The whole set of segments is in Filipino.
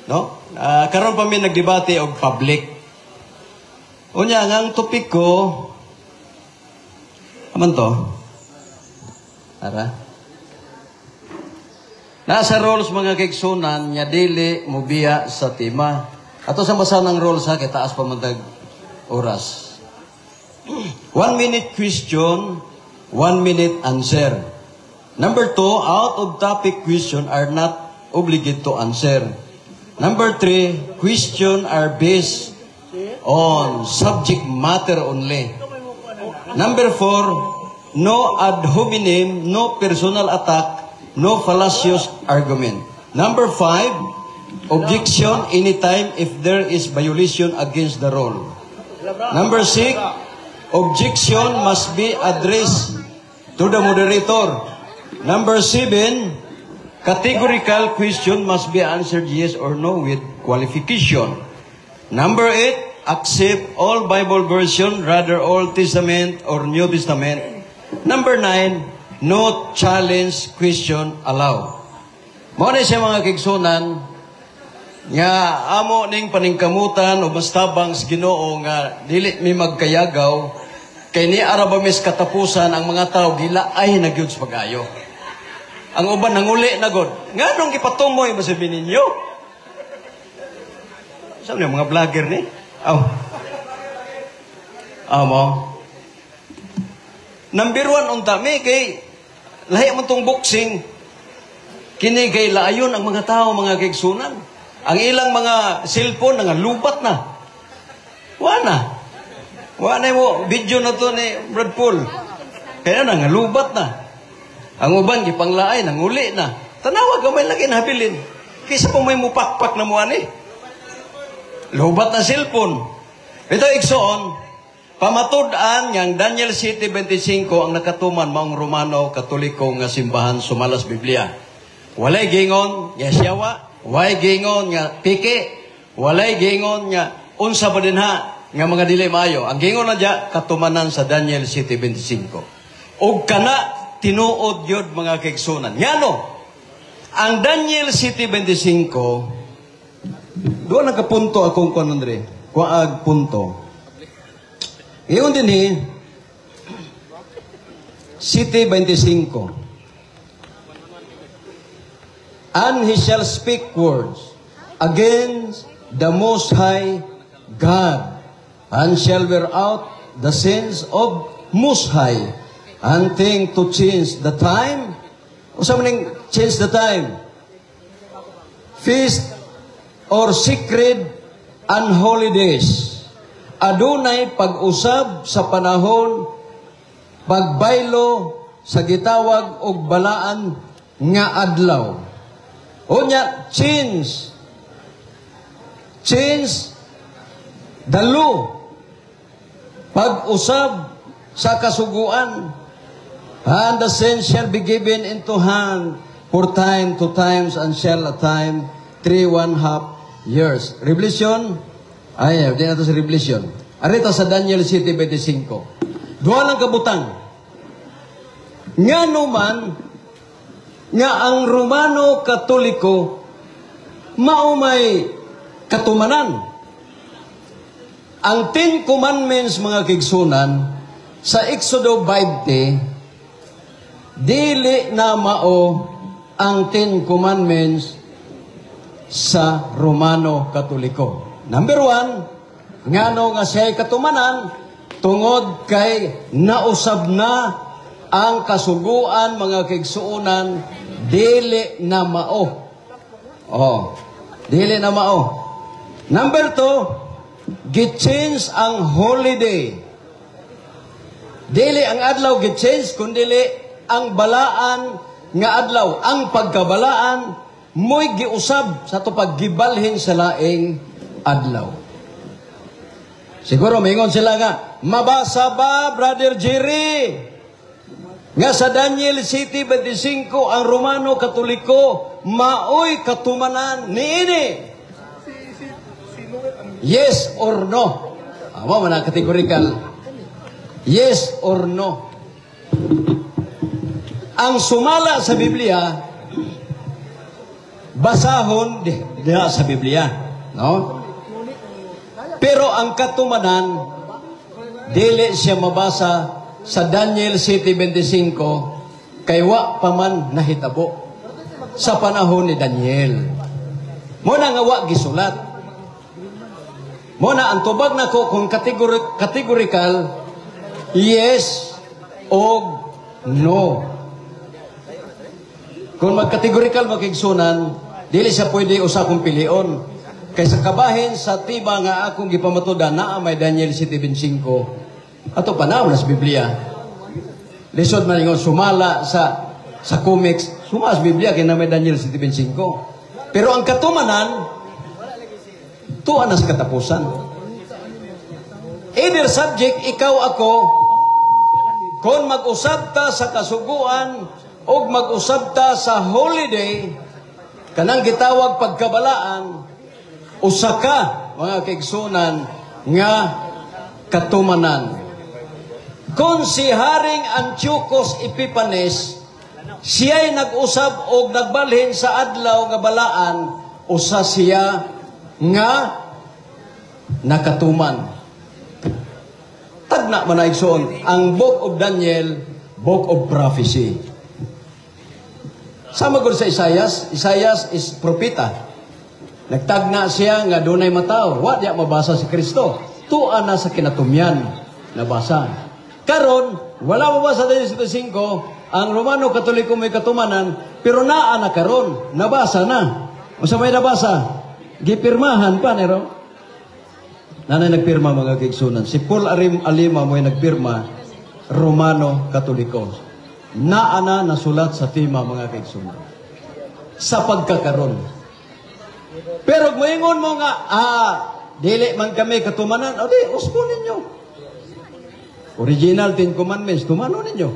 No? Karon pa mi nagdebate og public. Unya nga ang topic ko aman to. Ara. Nasa roles mga kaigsunan nya dili mobiya sa tema. Ato sa masanang roles ha kay taas pa man oras. 1 minute question, 1 minute answer. Number 2, out of topic question are not obligated to answer. Number 3, question are based on subject matter only. Number 4, no ad hominem, no personal attack, no fallacious argument. Number 5, objection anytime if there is violation against the rule. Number 6, objection must be addressed to the moderator. Number 7, categorical question must be answered yes or no with qualification. Number 8, accept all Bible version, rather Old Testament or New Testament. Number 9, no challenge question allowed. Mao na siya mga kigsunan nga amo ning paningkamutan o mastabang sa Ginoo nga dili mi magkayagaw kay ni arabamis katapusan ang mga tao gilaay na gyud sa pag-ayo. Ang uban nanguli na god. Nganong gipatumoy ba sabihin ninyo? Saan yung mga vlogger ni? Mo. Number 1 unta mi kay lahi man tong boxing. Kini kay laayon ang mga tao mga kaigsunan. Ang ilang mga cellphone nga lubat na. Wala mo video na to ni Brad Paul. Kaya na nga lubat na. Ang uban gipanglaay nanguli na. Tanawa gamay lagi nabilin. Kaysa pa may mupakpak na mo ani. Lubat na cellphone. Ito igsoon, pamatud-an yang Daniel 7:25 ang nakatuman maong Romano Katoliko nga simbahan sumalas Biblia. Walay gingon nga siyawa, walay gingon nga piki, walay gingon nga unsa ba dinha nga mga dili maayo. Ang gingon na diya katumanan sa Daniel 7:25. Og kana tinuod yun mga kaigsunan. Ngano? Ang Daniel 7:25, doon nakapunto akong konondre. Kuag punto. Ngayon din 7:25. And he shall speak words against the Most High God, and shall wear out the sins of Most High, and think to change the time. O sa maning change the time? Feast or sacred and holidays. Adunay pag-usab sa panahon, pagbaylo sa gitawag og balaan nga adlaw. Unya, change the law. Pag-usab sa kasuguan. And the saints shall be given into hand for time to times, and shall a time 3½ years. Revelation? Di na ito sa Revelation. Arito sa Daniel 7:25. Duha lang kabutang. Nga naman, nga ang Romano Katoliko mao may katumanan. Ang 10 Commandments mga kigsunan sa Exodo 20, dili na mao ang 10 Commandments sa Romano Katoliko. Number 1, ngano nga siya'y katumanan tungod kay nausab na ang kasuguan mga kigsuunan dili na mao. Dili na mao. Number 2, gi-change ang holiday. Dili ang adlaw gi-change kundili ang balaan nga adlaw. Ang pagkabalaan mo'y giusab sa to paggibalhin sa laing adlaw. Siguro maingon sila nga, mabasa ba Brother Jerry nga sa Daniel 7:25 ang Romano Katoliko maoy katumanan niini? Yes or no? Amo man ang categorical. Yes or no? Ang sumala sa Biblia basahon diha sa Biblia, no? Pero ang katumanan dili siya mabasa sa Daniel 7:25 kay wa pa man nahitabo sa panahon ni Daniel. Muna nga wa gisulat. Muna ang tubag nako kung categorical yes o no. Kung mag-categorical makigsunan, dili siya pwede usa kong pilion. Kaysa kabahin sa tiba nga akong gipamatuda na may Daniel 7:25. Ato pa na sa Biblia. Lisod man ingon sumala sa comics, suma sa Biblia kay na may Daniel 7:25. Pero ang katumanan tuwa na sa katapusan. Either subject, ikaw ako, kung mag-usab ta sa kasuguan o mag-usab ta sa holiday, kanang gitawag pagkabalaan, usa ka, mga kaigsunan, nga katumanan. Kung si Haring Antiochus Epiphanes, siya'y nag-usab o nagbalhin sa adlaw nga balaan, usa siya nga nakatuman. Tagna man na igsoon, ang Book of Daniel, Book of Prophecy. Sama gud sa Isaias is propeta. Nagtagna siya nga dunay mataw, wa diya mabasa si Kristo. Tuan na sa kinatumyan nabasa. Karon wala mabasa Daniel 7:5, ang Romano Katoliko may katumanan, pero naa na karon, nabasa na. Unsa may nabasa? Gipirmahan pa nero. Nanay nagpirma mga kaigsunan. Si Paul Alima mo'y nagpirma, Romano Katoliko. Naana nasulat sa tima mga kaigsunan. Sa pagkakaroon. Pero moingon mo nga, dili man kami katumanan, o di, uspo ninyo. Original 10 Commandments, tumano ninyo.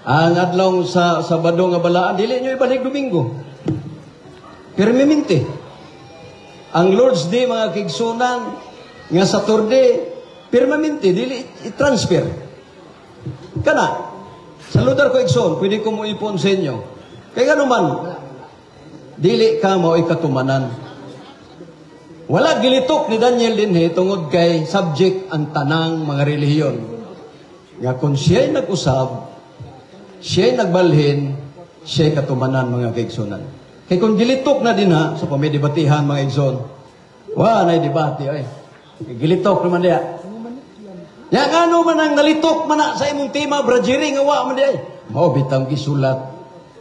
Ang adlaw sa Sabado nga balaan, dili nyo ibalik Domingo. Pero miminti. Ang Lord's Day, mga kigsunan, nga Saturday, permanente, dili i-transfer. Kana, sa lugar ko igsoon, pwede ko mo ipon sa inyo. Kaya naman, dili ka mo ikatumanan. Wala gilitok ni Daniel din tungod kay subject ang tanang mga relihiyon. Nga kung siya'y nag-usab, siya'y nagbalhin, siya'y katumanan mga kaigsunan. Kaya kung gilitok na din sa pamidibatihan mga igsoon, na'y debate ay. Gilitok naman diya. Yang ano man ang nalitok man sa imong tema, brajiri nga wa man diya. Mao bitang gisulat.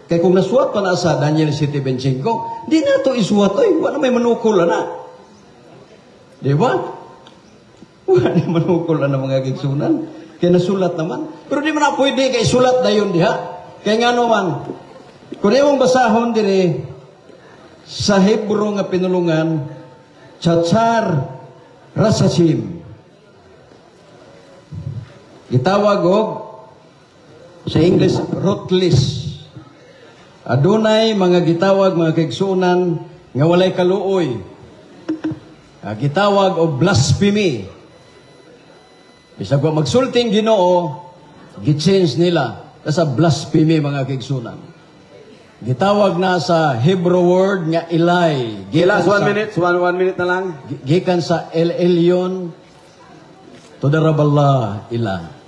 Kaya kung nasuwat pa na sa Daniel 7:25, di na to isuwat oy, wa na may manukol na. Di ba? Wa na manukol na mga gigsunan. Kaya nasulat naman. Pero di man na pwede kay sulat dayon diha. Kaya nga naman, kung imong basahon dire sa Hebro nga pinulungan, Tzatzar Rasachim. Gitawag og sa English rootless. Adunay mga gitawag mga kaigsunan nga walay kaluoy. Gitawag og blasphemy. Bisag wa magsulting Ginoo, gi-change nila sa blasphemy mga kaigsunan. Gitawag na sa Hebrew word nga ilay. Last 1 minute. 1 minute na lang. Gikan sa El Elyon to the Raballah ila.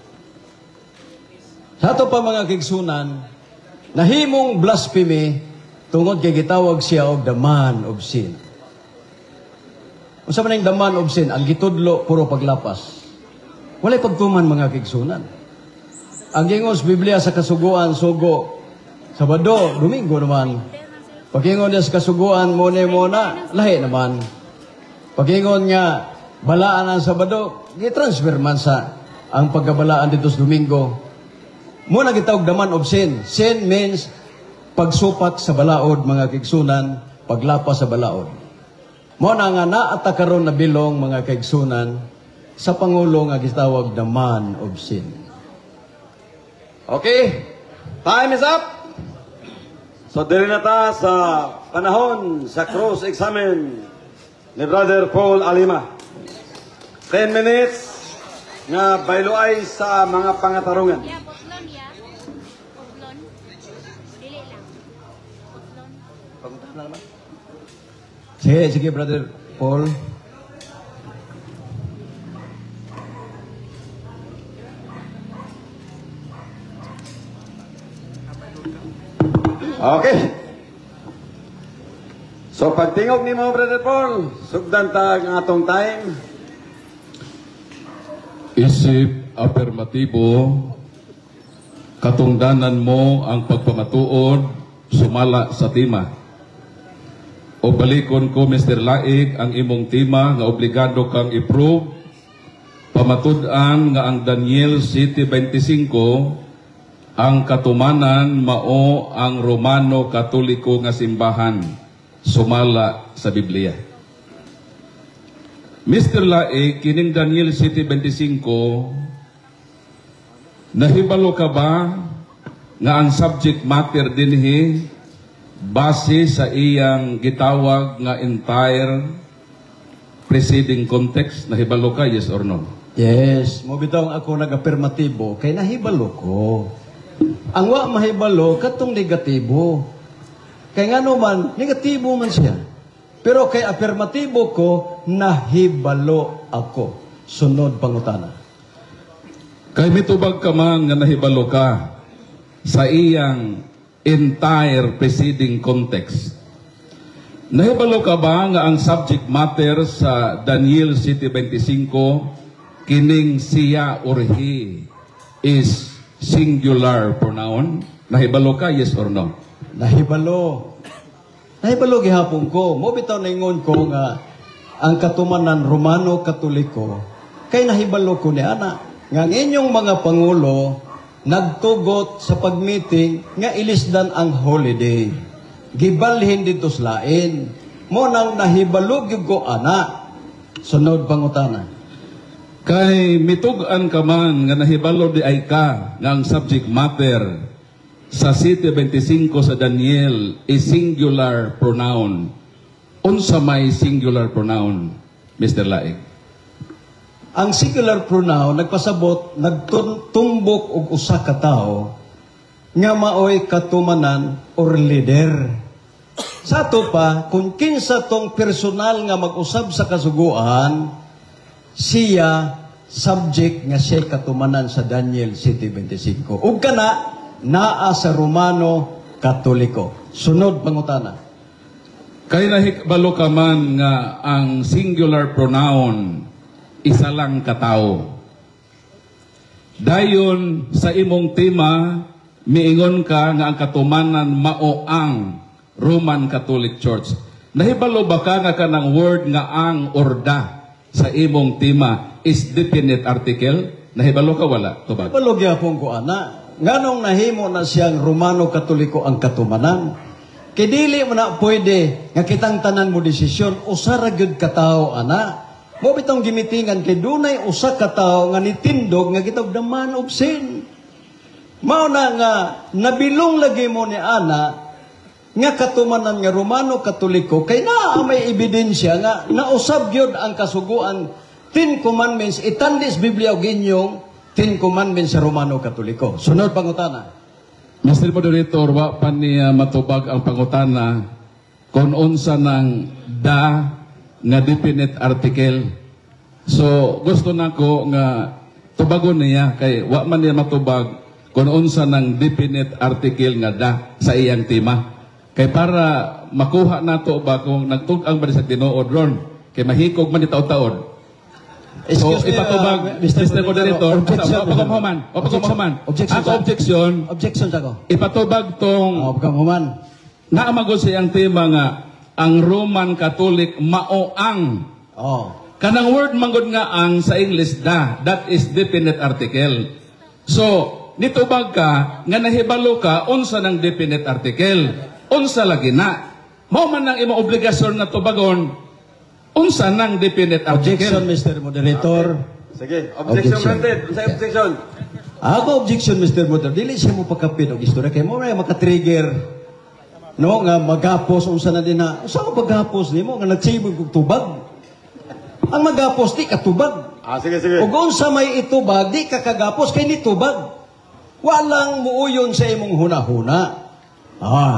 Sa ato pa mga kigsunan, nahimong blasphemy tungod kay gitawag siya og the man of sin. Unsa man ang the man of sin? Ang gitudlo puro paglapas. Walay pagtuman mga kigsunan. Ang gingos Biblia sa kasuguan sugo Sabado, Domingo naman. Pag-ingon niya sa kasuguan, muna, lahi naman. Pag-ingon nga, balaan ang Sabado, i-transfer man sa ang pagkabalaan dito sa Domingo. Muna gitawag the man of sin. Sin means pagsupak sa balaod, mga kigsunan, paglapas sa balaod. Muna nga naatakaron na bilong, mga kigsunan, sa Pangulo nga gitawag the man of sin. Okay? Time is up! So, dili na ta sa panahon sa cross-examine ni Brother Paul Alima. 10 minutes nga bayloay sa mga pangatarungan. Ya, putlon ya. Putlon. Dili lang. Putlon. Sige, Brother Paul. Okay. So pagtingog ni mo, Brother Paul, sugdan ta ang atong time. Isip afirmatibo, katungdanan mo ang pagpamatuod, sumala sa tima. O balikon ko, Mr. Laig, ang imong tima nga obligado kang i-prove, pamatud-an nga ang Daniel 7:25, ang katumanan mao ang Romano Katoliko nga simbahan, sumala sa Biblia. Mr. Laig, kining Daniel 7:25, nahibalo ka ba nga ang subject matter dinhi base sa iyang gitawag nga entire preceding context? Nahibalo ka, yes or no? Yes, mo bitaw ako nag-afirmatibo kay nahibalo ko. Ang wa mahibalo katong negatibo. Kay ngano man negatibo man siya. Pero kay afirmatibo ko, nahibalo ako. Sunod pangutana. Kay mitubag ka man nga nahibalo ka sa iyang entire preceding context. Nahibalo ka ba nga ang subject matter sa Daniel 7:25 kining siya or he is singular pronoun? Nahibalo ka, yes or no? Nahibalo. Nahibalo gihapon ko. Mo bitaw ningon ko nga ang katumanan Romano Katoliko kay nahibalo ko ni ana nga ang inyong mga pangulo nagtugot sa pagmeeting nga ilisdan ang holiday. Gibalhin dito sa lain. Mo nang nahibalo gyud ko ana. Sunod pangutana. Kay mitugan ka man nga nahibalo di ay ka nga ang subject matter sa 7:25 sa Daniel is singular pronoun. Unsa may singular pronoun, Mr. Laig? Ang singular pronoun nagpasabot nagtumbok og usa ka tawo nga maoy katumanan or leader. Sa ato pa kung kinsa tong personal nga mag-usab sa kasuguan, siya subject nga siya katumanan sa Daniel 7:25. Ug kana naa sa Romano Katoliko. Sunod pangutana. Kay nahibalo ka man nga ang singular pronoun isa lang katao. Dayon sa imong tema miingon ka nga ang katumanan mao ang Roman Catholic Church. Nahibalo ba ka nga kanang word nga ang or da sa imong tema is definite article? Nahibalo ka wala? Tubag. Nahibalo gyapon ko ana. Nganong nahimo na siyang Romano Katoliko ang katumanan? Kay dili mo na pwede nga kitang tanan mo desisyon usa ra gyud ka tawo ana. Mo bitong gimitingan kay dunay usa ka tawo nga nitindog nga kitag the man of sin. Mao na nga nabilong lagi mo ni ana nga katumanan nga Romano Katoliko kay naa may ebidensya nga nausab gyud ang kasuguan 10 commandments itandis Biblia og inyong 10 commandments sa Romano Katoliko. Sunod pangutana. Mr. Moderator, wa pa niya matubag ang pangutana kung unsa ng da nga definite article. So gusto nako nga tubagon niya kay wa man niya matubag kung unsa ng definite article nga da sa iyang tema. Kay para makuha nato ba kung nagtug-ang ba sa tinuod ron kay mahikog man itaw-taod. So, ipatubag, Mr. Moderator, pagkamuhaman. Objection. Objection ako. Ipatubag tong Pagkamuhaman. naamagod sa iyang tema nga ang Roman Catholic mao ang. Kanang word manggod nga ang sa English da, that is definite article. So, nitubag ka nga nahibalo ka unsa ng definite article. Unsa lagi na. Mao man ang imong obligasyon na tubagon. Unsa nang definite article? Objection, Mr. Moderator. Sige, objection granted. Unsay objection? Ako objection, Mr. Moderator. Dili siya mo pagkapit og istorya kay mo may maka-trigger. No nga magapos unsa na din na. Unsa ka pagapos nimo nga nagsibog og tubag? Ang magapos di katubag. Sige. Ug unsa may itubag di ka kagapos kay nitubag. Walang muuyon sa imong hunahuna.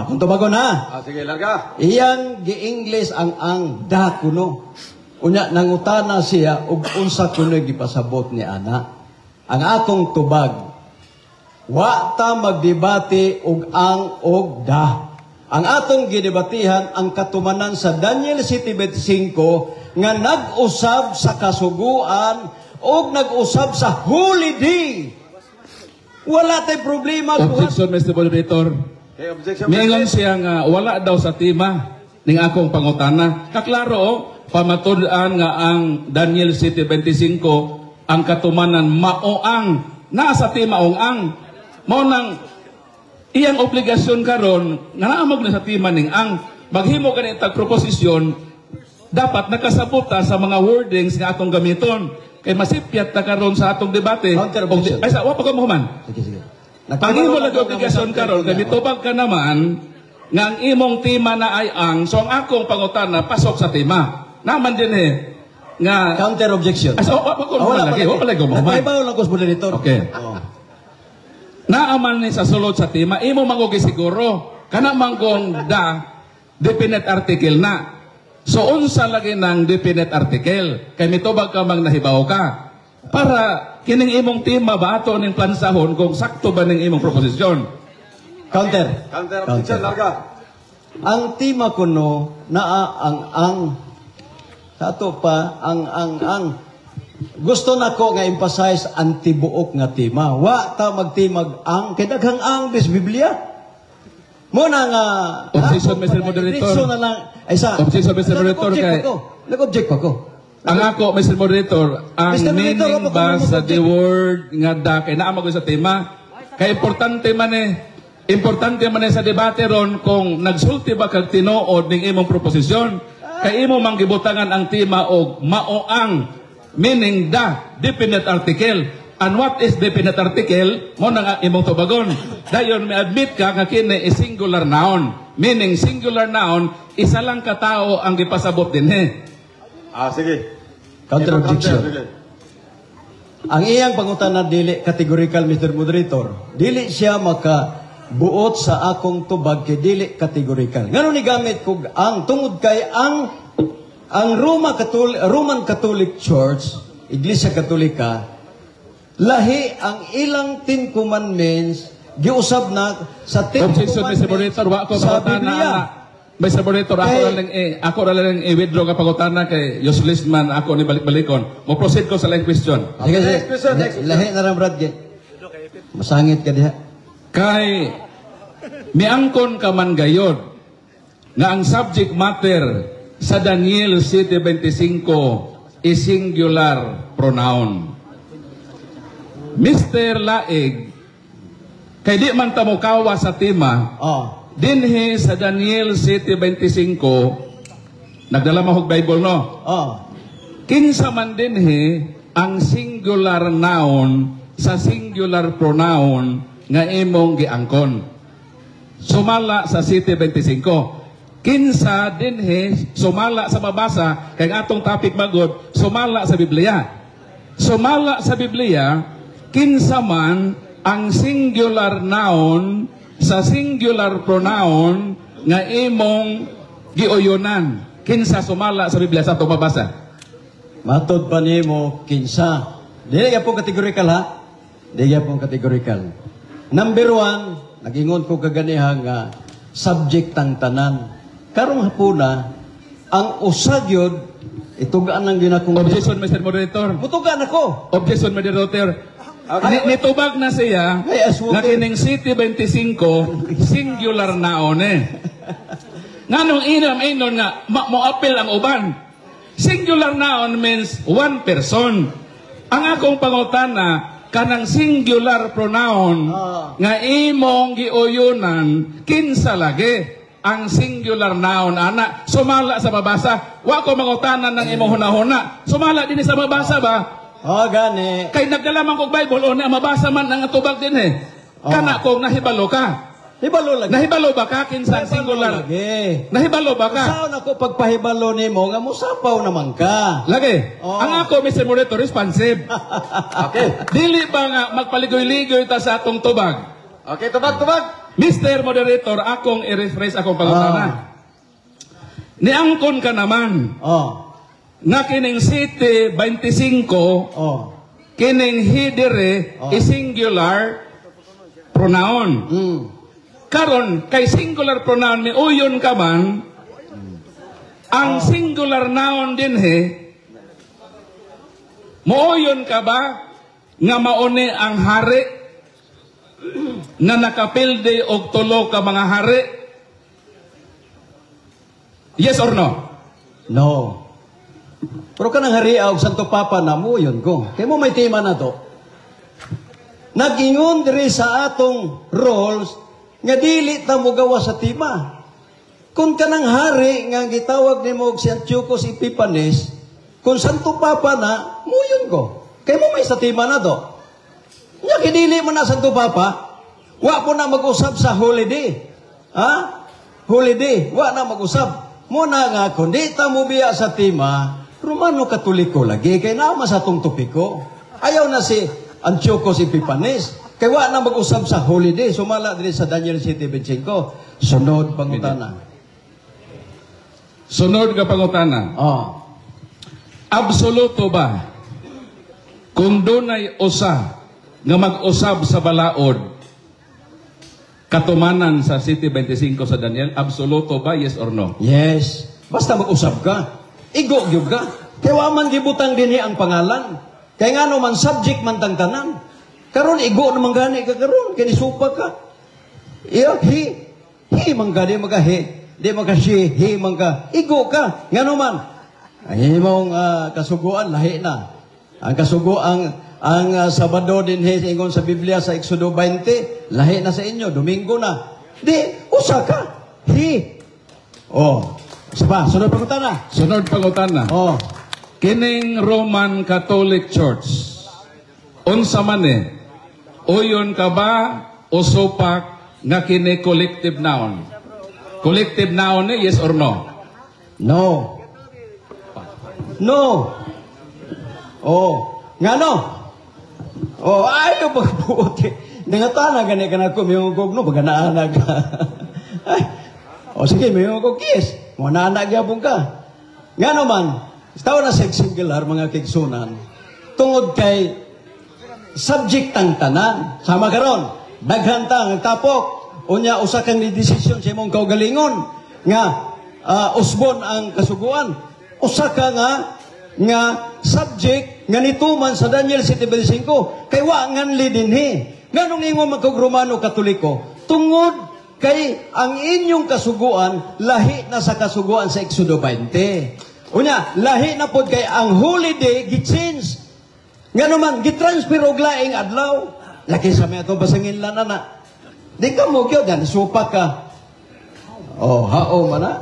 Kung tubago na. Sige, larga. Iyang gi-English ang da kuno. Unya nangutana siya ug unsa kuno gipasabot ni ana. Ang akong tubag, wa ta magdebate og ang og da. Ang atong gidebatihan ang katumanan sa Daniel 7:25 nga nag-usab sa kasuguan o nag-usab sa holy day. Wala tay problema. Objection, Mr. Moderator. Okay, objection. Miingon siya nga wala daw sa tema ning akong pangutana. Kaklaro, pamatud-an nga ang Daniel 7:25 ang katumanan maoang nasa tema ang mao nang iyang obligasyon karon nga naamog na sa tema ning ang maghimo kani tag proposisyon dapat nakasabuta sa mga wordings nga atong gamiton kay masipyat ta karon sa atong debate. Counter objection. Ay sa wa pa ko mahuman. Sige. Ang imo lang obligasyon karon kay mitubag ka naman nga ang imong tema na ay so ang akong pangutana pasok sa tema. Naman din nga Counter objection. so wa pa ko Wala lagi, wa pa lagi mo. Nagpaibaw lang ko sa moderator. Okay. Naaman ni sa sulod sa tema, imo mangugi siguro kana manggong definite article na. So unsa lagi ng definite article kay mitubag ka mang nahibaw ka para kining imong tema ba ato ning plansahon kung sakto ba ning imong proposisyon. Counter. Counter objection, larga. Ang tema kuno naa ang sa ato pa ang gusto nako nga emphasize ang tibuok nga tema. Wa ta magtimag ang kay daghang ang bis Biblia. Mo na nga Objection, Mr. Moderator. Objection na lang. Ay sa. Objection, Mr. Moderator, kay nag-object pa ko. ang ako, Mr. Moderator, ang Mr. Moderator, meaning wala ba ko sa mag-object. the word nga da kay naamag ko sa tema kay importante man sa debate ron kung nagsulti ba kag tinuod ning imong proposisyon kay imo manggibutangan ang tema og maoang meaning da definite article. And what is definite article? Mo na imong tubagon. Dayon may admit ka nga kini is singular noun. Meaning singular noun, isa lang ka tao ang gipasabot dinhi. Sige. Counter objection. Sige. Ang iyang pangutana dili categorical, Mr. Moderator. Dili siya makabuot sa akong tubag kay dili categorical. Ngano ni gamit kog ang tungod kay ang Roman Catholic Church, Iglesia Katolika, lahi ang ilang 10 commandments giusab na sa 10 Objection, Mr. commandments Moderator, wa ako sa pangutana Biblia. na. Mr. Moderator, ako ra lang i-withdraw ka pangutana kay useless man ako ni balik-balikon. Mo proceed ko sa line question. Sige, sige. Next question, next question. Lahi na ram Brad. Masangit ka diha. Kay miangkon ka man gayod nga ang subject matter sa Daniel 7:25 is singular pronoun. Mr. Laig, kay di man ta mokawa sa tema, dinhi sa Daniel 7:25, nagdala mahog Bible no? Kinsa man dinhi ang singular noun sa singular pronoun nga imong giangkon. Sumala sa 7:25. Kinsa dinhi sumala sa mabasa kay atong topic magod, sumala sa Biblia. Sumala sa Biblia, kinsa man ang singular noun sa singular pronoun nga imong giuyonan. Kinsa sumala sa Biblia sa atong mabasa? Matod pa nimo kinsa. Dili gyapon categorical ha. Dili gyapon categorical. Number 1, nagingon ko kaganiha nga subject ang tanan. Karong hapuna ang usagyod itugaan ang ginakong Objection, Mr. Moderator. Mutugan ako. Objection, Moderator. Nitubag na siya Ay, aswang na kining City 25 singular naon Nganong inom nga mo-appeal ang uban. Singular noun means one person. Ang akong pangutana kanang singular pronoun nga imong giuyunan kinsa lagi ang singular noun ana sumala sa mabasa. Wa ko mangutanan ng imong hunahuna. Sumala din sa mabasa ba? Gani. Kay nagdala man kog Bible o na mabasa man ang tubag din Kana kong nahibalo ka. Hibalo lagi. Nahibalo ba ka kinsa ang singular? Lagi. Nahibalo ba ka? Saan ako pagpahibalo nimo nga musapaw naman ka. Lagi. Ang ako, Mr. Moderator, responsive. Okay. Dili ba nga magpaligoy-ligoy ta sa atong tubag? Okay, tubag. Mr. Moderator, akong i-rephrase akong pangutana. Niangkon ka naman na kining City 25 kining hidere is-singular pronoun. Karon kay singular pronoun ni uyon ka man, ang singular noun din mooyon ka ba nga mauni ang hari na nakapilde og tulo ka mga hari? Yes or no? No. Pero kanang hari og Santo Papa na mo yun ko. Kaya mo may tema na to. Nag-ingon diri sa atong roles nga dili ta mo gawa sa tema. Kung kanang hari nga gitawag nimo og si Antiochus Epiphanes, kung Santo Papa na, mo yun ko. Kaya mo may sa tema na to. Nya kidili man na Santo Papa, wa po na mag-usab sa holiday. Ha? Holiday, wa na mag-usab. Muna nga, kundi ta mo biya sa tema, Romano Katoliko lagi, kay naman sa tong topiko. Ayaw na si Antiochus Epiphanes, kay wa na mag-usab sa holiday. Sumala din sa Daniel 7:25. Sunod pangutana. Sunod ka pangutana. Absoluto ba kung dunay usa nga mag-usab sa balaod katumanan sa City 25 sa Daniel, absoluto ba, yes or no? Yes. Basta mag-usab ka. Igo-gyug ka. Kaya wa man gibutang dinhi ang pangalan. Kaya nga naman subject man tang tanan. Karon igo naman gani ka karon, kay nisupa ka. Iyo, hi man gani magahi. Di maka hi man ka. Igo ka. Nga naman. Ay imong kasuguan lahi na. Ang kasuguan ang Sabado din ingon sa Biblia sa Exodo 20, lahi na sa inyo, Domingo na. Di, usa ka. Hi. Sapa, sunod pangutana. Sunod pangutana. Kining Roman Catholic Church, unsa man uyon ka ba o supak nga kini collective noun? Collective noun yes or no? No. No. Nga no? Ayaw pagbuti. Nangatana gani ka na ko, may ugog no, baga naanag. Sige, may ugog kiss. Mga naanag yapon ka. Nga naman, tawa na sa singular, mga kigsunan, tungod kay subject ang tanan. Sama karon, daghantang tapok, unya usa kang ni decision sa imong kaugalingon, nga usbon ang kasuguan. Usa ka nga subject nga nituman sa Daniel 7:25 kay wa nganli dinhi nganong ingon magkog Romano Katoliko tungod kay ang inyong kasuguan lahi na sa kasuguan sa Exodo 20 unya lahi na pod kay ang holiday gi-change ngano man gi-transfer og laing adlaw laki sa may ato basangin lan ana di ka mo gyud dan supak ka hao man na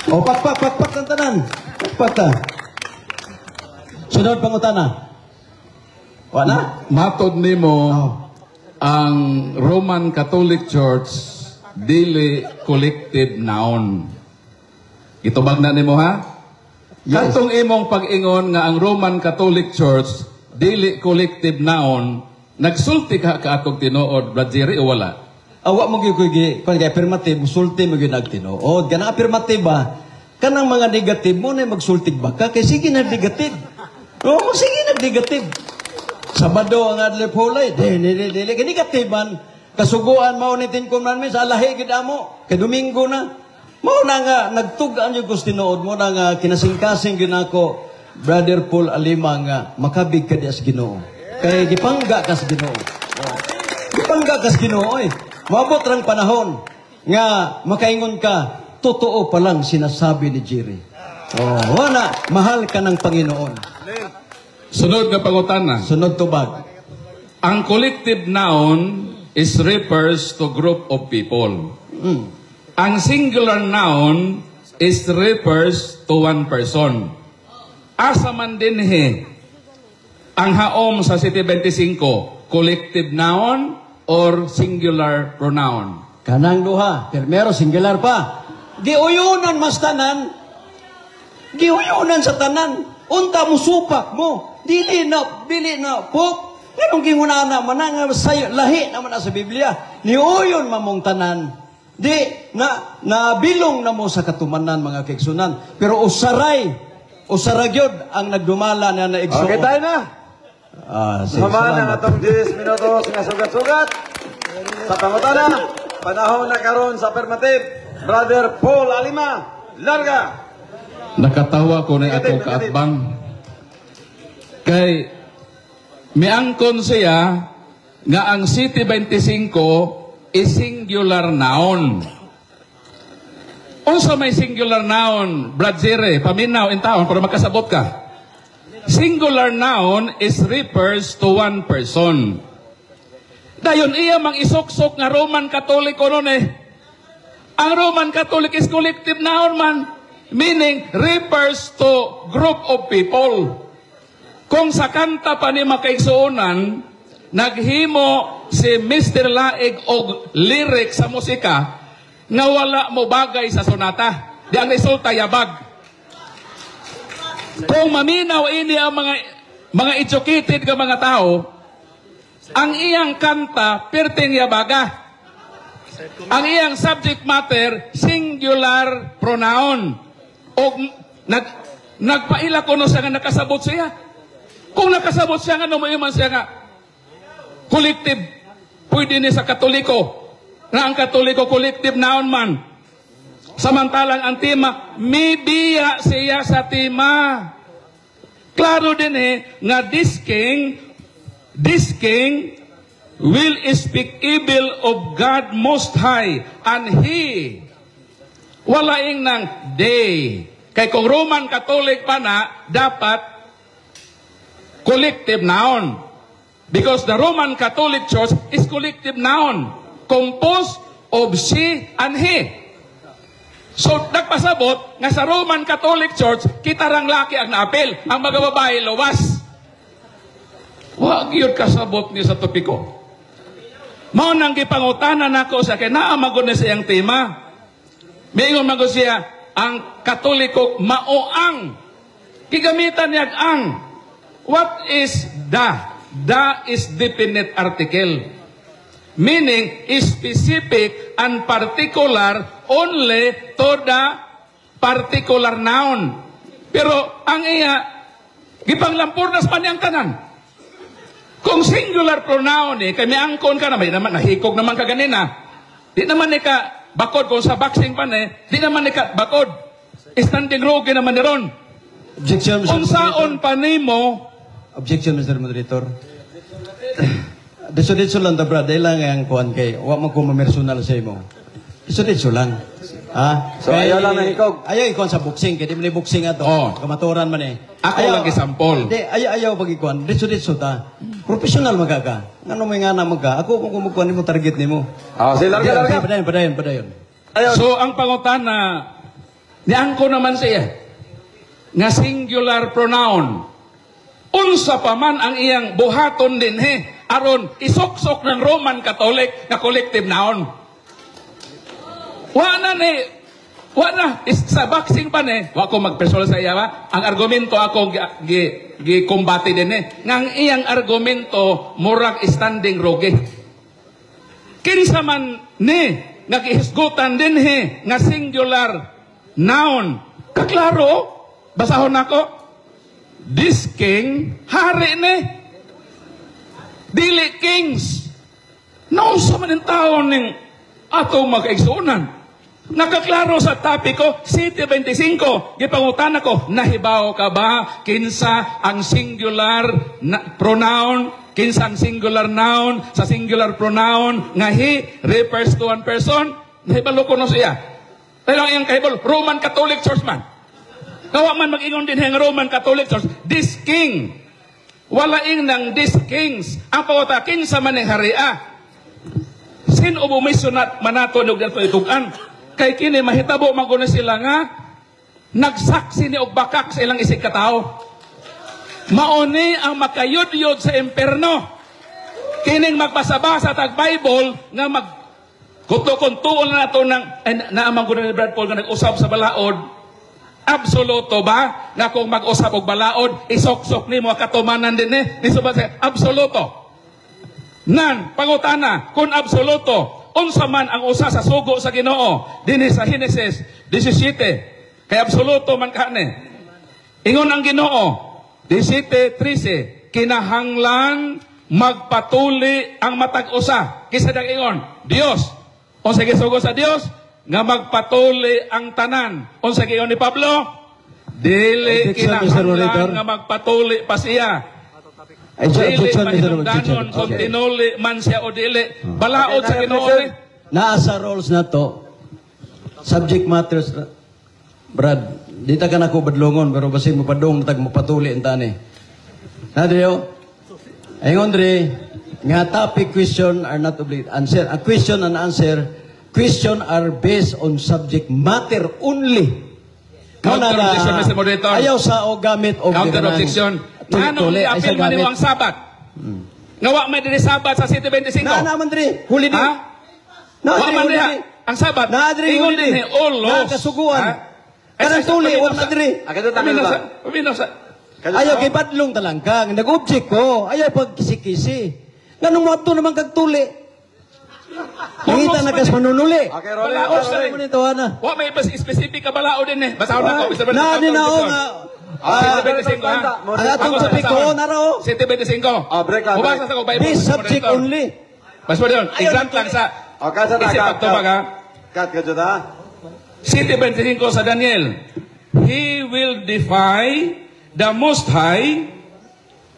pak ang tanan pata. Sunod pangutana. Wala? Matod nimo ang Roman Catholic Church dili collective noun. Itubag na nimo ha? Yes. Katong imong pag-ingon nga ang Roman Catholic Church dili collective noun, nagsulti ka atong tinuod, Brad Jerry, o wala? Wa mo gyud kung affirmative, sulti mo gyud nagtinuod. Kana affirmative ba? Kanang mga negative mo na magsultig ba ka? Kaya sige na negative. Sige na negative. Sabado ang adlip hulay. Dili. Kaya negative man. Kasuguan, maunitin ko man sa alahi kita mo. Kaya Domingo na. Mauna nga, nagtugaan yung gustinood mo na nga, kinasing-kasing ginako, Brother Paul Alima nga, makabig ka di as Ginoo. Kaya gipangga ka sa Ginoo. Gipangga ka sa Ginoo, Mabot rang panahon nga makaingon ka, totoo pa lang sinasabi ni Jerry. Wala, mahal ka ng Panginoon. Sunod na pangutana. Sunod tubag. Ang collective noun is refers to group of people. Ang singular noun is refers to one person. Asa man din ang haom sa City 25, collective noun or singular pronoun? Kanang duha. Primero, singular pa. Giuyunan mas tanan. Giuyunan sa tanan. Unta mo supak mo. Dili na pok. Ngayon kingunana man nga sayo lahi naman na sa Biblia. Niuyon mamong tanan. Di na bilong na mo sa katumanan mga kaigsunan. Pero usaragyod ang nagdumala na naigsuon. Okay, tayo na. Sige, Saman salamat. ang atong 10 minutos nga sugat-sugat. Sa pangutana, panahon na karon sa affirmative. Brother Paul Alima, larga. Nakatawa ko na ako kaatbang. Kay miangkon siya nga ang City 25 is singular noun. Unsa may singular noun, Brad Zire, paminaw in taon para makasabot ka. Singular noun is refers to one person. Dayon iya mang isok-sok nga Roman Catholic noon eh. Ang Roman Catholic is collective noun man, meaning refers to group of people. Kung sa kanta pa ni makaigsuonan, naghimo si Mr. Laig og lyric sa musika nga wala mo bagay sa sonata. Di ang resulta yabag. Kung maminaw ini ang mga educated ka mga tao, ang iyang kanta perting yabaga. Ang iyang subject matter singular pronoun. O nagpaila ko no siya nga nakasabot siya. Kung nakasabot siya nga, numayuman siya nga, collective, pwede ni sa Katoliko, na ang Katoliko collective noun man. Samantalang ang tema, may biya siya sa tema. Klaro din nga this king will speak evil of God Most High, and he, walaing ng they. Kay kung Roman Catholic pa na, dapat collective noun. Because the Roman Catholic Church is collective noun. Composed of she and he. So, nagpasabot nga sa Roman Catholic Church, kita rang laki ang naapil. Ang mga babae, luwas. Wag yun kasabot niya sa topiko. Mao nang gipangutanan nako sa kay naa magud na siyang tema. Miingon magud siya ang Katoliko maoang. Gigamitan niya ang. What is da? Da is definite article. Meaning, specific and particular only to the particular noun. Pero ang iya, gipanglampurnas man niyang tanan. Kung singular pronoun kami angkon ka naman, nahikog naman ka ganina. Di naman ni ka bakod, kung sa boxing pa di naman ni ka bakod. Standing rogue naman ni ron. Objection, Mr. Kung saon pa nimo, Objection, Mr. Moderator. Diso lang, Brad. Dahil lang ang kuhan kay, huwag mo kumamersonal sa imo. Diso lang. Ha? So, ayaw lang nahikog. Ayaw ikuhan sa boxing. Kaya di mo ni boxing ato. Oh. Kamaturan man Ako lang isampol. Di, ayaw pag ikuhan. Diso ta. Professional magaka. Ano may nga na magka? Ako kung kumukuhan ni mo, target ni mo. Sige, larga. Padayon. So, ang pangutana, niangko naman siya, nga singular pronoun. Unsa pa man ang iyang buhaton din aron isok-sok ng Roman Catholic na collective noun. Wala sa boxing pa wa ko magpersonal sa iya ba? Ang argumento ako gi-combate din ngang iyang argumento murag standing rogue. Kinsa man nagihisgutan din nga singular noun. Kaklaro, basahon ako. This king, hari dili kings. Nausa man ang taon ng atong magkaigsunan. Nakaklaro sa topiko, City 25. Gipangutan ako, nahibaw ka ba kinsa ang singular pronoun, kinsa ang singular noun, sa singular pronoun, nga he refers to one person? Nahibalo ko na siya. Pero ang kahibol, Roman Catholic Church man. Kawa man mag-ingon din ang Roman Catholic Church, this king. Walaing ng these kings. Ang pawata, kinsa man ng haria. Sin ubumisyon manato nung dito itugan. Kay kini mahitabo maguna sila nga, nagsaksi ni og bakak sa ilang isig katao. Mauni ang makayud-yud sa imperno. Kining magbasa-basa tag Bible nga kuto-kuntuol na ito naamang ko na ni Brad Paul nga nag-usap sa balaod. Absoluto ba? Nga kung mag-usap og balaod, isok-sok ni mo katumanan din ni subad sa absoluto. Nan pangutana kun absoluto unsa man ang usa sa sugo sa Ginoo dinhi sa Genesis 17 kay absoluto man kani. Ingon ang Ginoo 17:13 kinahanglan magpatuli ang matag usa kisa dag ingon Dios. Unsa gisugo sa Dios nga magpatuli ang tanan. Unsa giingon ni Pablo? Dili kinahanglan nga magpatuli pa siya. Dili mahinungdanon kung tinuli man siya o dili. Balaod sa Ginoo ni. Naa sa roles na to, subject matters, Brad, di ta ka na ko badlongon, pero basin mo padong, tag mapatuli ang tani. Nadrio, ayun Dre, nga topic question are not obligated. Answer, a question and answer, question are based on subject matter only. Counter objection, Mr. Moderator. Ayaw sa o gamit o counter objection. Ano i-appeal man niyo ang Sabat? Ngawa may diri Sabat sa City 25? Na naman Dre, huli di. Ha? Wa man diha ang Sabat. Ingon din ni all laws. Nakasuguan. Kanang tuli, huwag na Dre. Pamino sa ayaw kay badlong talang kang. Nag-object ko. Ayaw pag kisi-kisi. Ganun mo ito naman kagtuli. Pangita na kas manunuli. Okay, Rolly. Wa may specific ka balao din eh. Basahon ako. Na din ako nga. Ang atong topic ko na raw. 7:25. Break lang. Mubasa sa ko Bible. This subject only. Mas mo doon. Exam lang sa Okay, sa isip pagtubag ha. Cut ka dyan ha. 7:25 sa Daniel. He will defy the Most High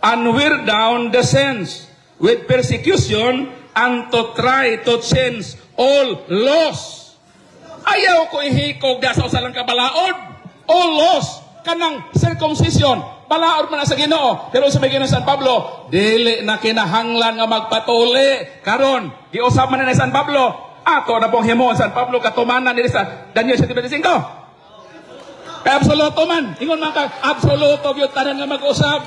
and wear down the saints with persecution and to try to change all laws. Ayaw ko ihikog da sa usalang kabalaod. All laws. Kanang circumcision. Balaod man na sa Ginoo. Pero sa Ginoo San Pablo, dili na kinahanglan nga magpatuli. Karon, giusap man na San Pablo. Ato na pong himuon San Pablo katumanan ni sa Daniel 7:25. Kaya absoluto man. Ingon man ka, absoluto yung tanan nga mag-usap.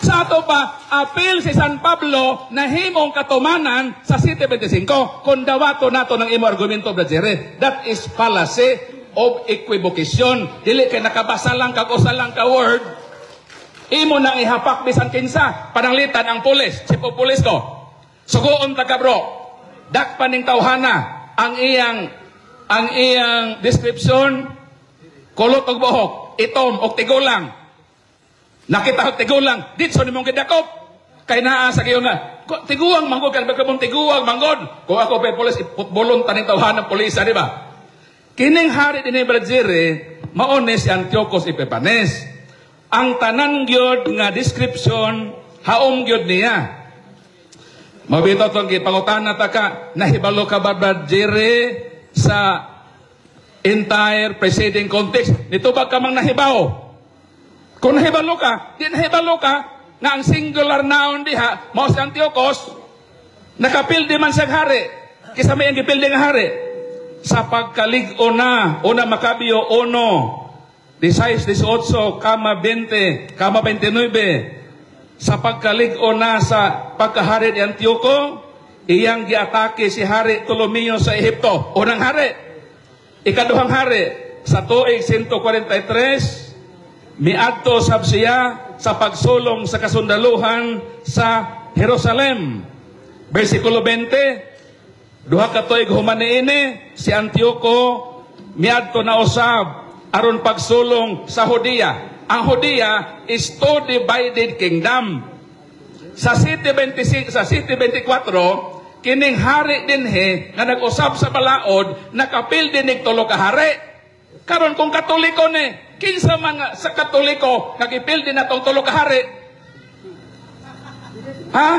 Sa ato pa, apil si San Pablo na himong katumanan sa 7:25 kung dawato nato ng imo argumento, Brajere. That is fallacy of equivocation. Dili kay nakabasa lang kag usa lang ka word. Imo nang ihapak bisan kinsa pananglitan ang pulis. Si pulis ko. Sugoon ta ka bro. Dakpan ning tawhana ang iyang description kulot og buhok, itom og tigulang. Nakita og tigulang, ditso nimong gidakop. Kay naa sa giyon nga, tiguang manggod kan bagong tiguang manggod. Kung ako pa pulis iputbolon taning tawhana pulisa, di ba? Kining hari dinhi Brajere, maone si Antiochus Epiphanes. Ang tanan gyud nga description haom gyud niya. Mabito tong gipangutan na ta ka, nahibalo ka ba Brajere sa entire preceding context? Nito ba ka mang nahibaw? Kung nahibalo ka, di nahibalo ka, nga ang singular noun diha, mao si Antiochus, nakapildi man siyang hari, kisa may ang gipildi nga hari. Sa pagkalig-o na, una Makabyo 1, 16-18, kama 20, kama 29, sa pagkalig-o na sa pagkahari ni Antioco, iyang giatake si Hari Ptolomeo sa Ehipto. Unang hari. Ikaduhang hari, sa tuig 143, miadto sab siya sa pagsulong sa kasundaluhan sa Jerusalem. Versikulo 20, duha ka tuig human niini, si Antioco miadto na usab aron pagsulong sa Judea. Ang Judea is two divided kingdom. Sa City 25, sa City 24, kining hari dinhi nga nag-usab sa balaod, nakapil dinig tulo ka hari. Karon kung Katoliko ni, kinsa mga sa Katoliko nagipil din natong tulo ka hari? Ha?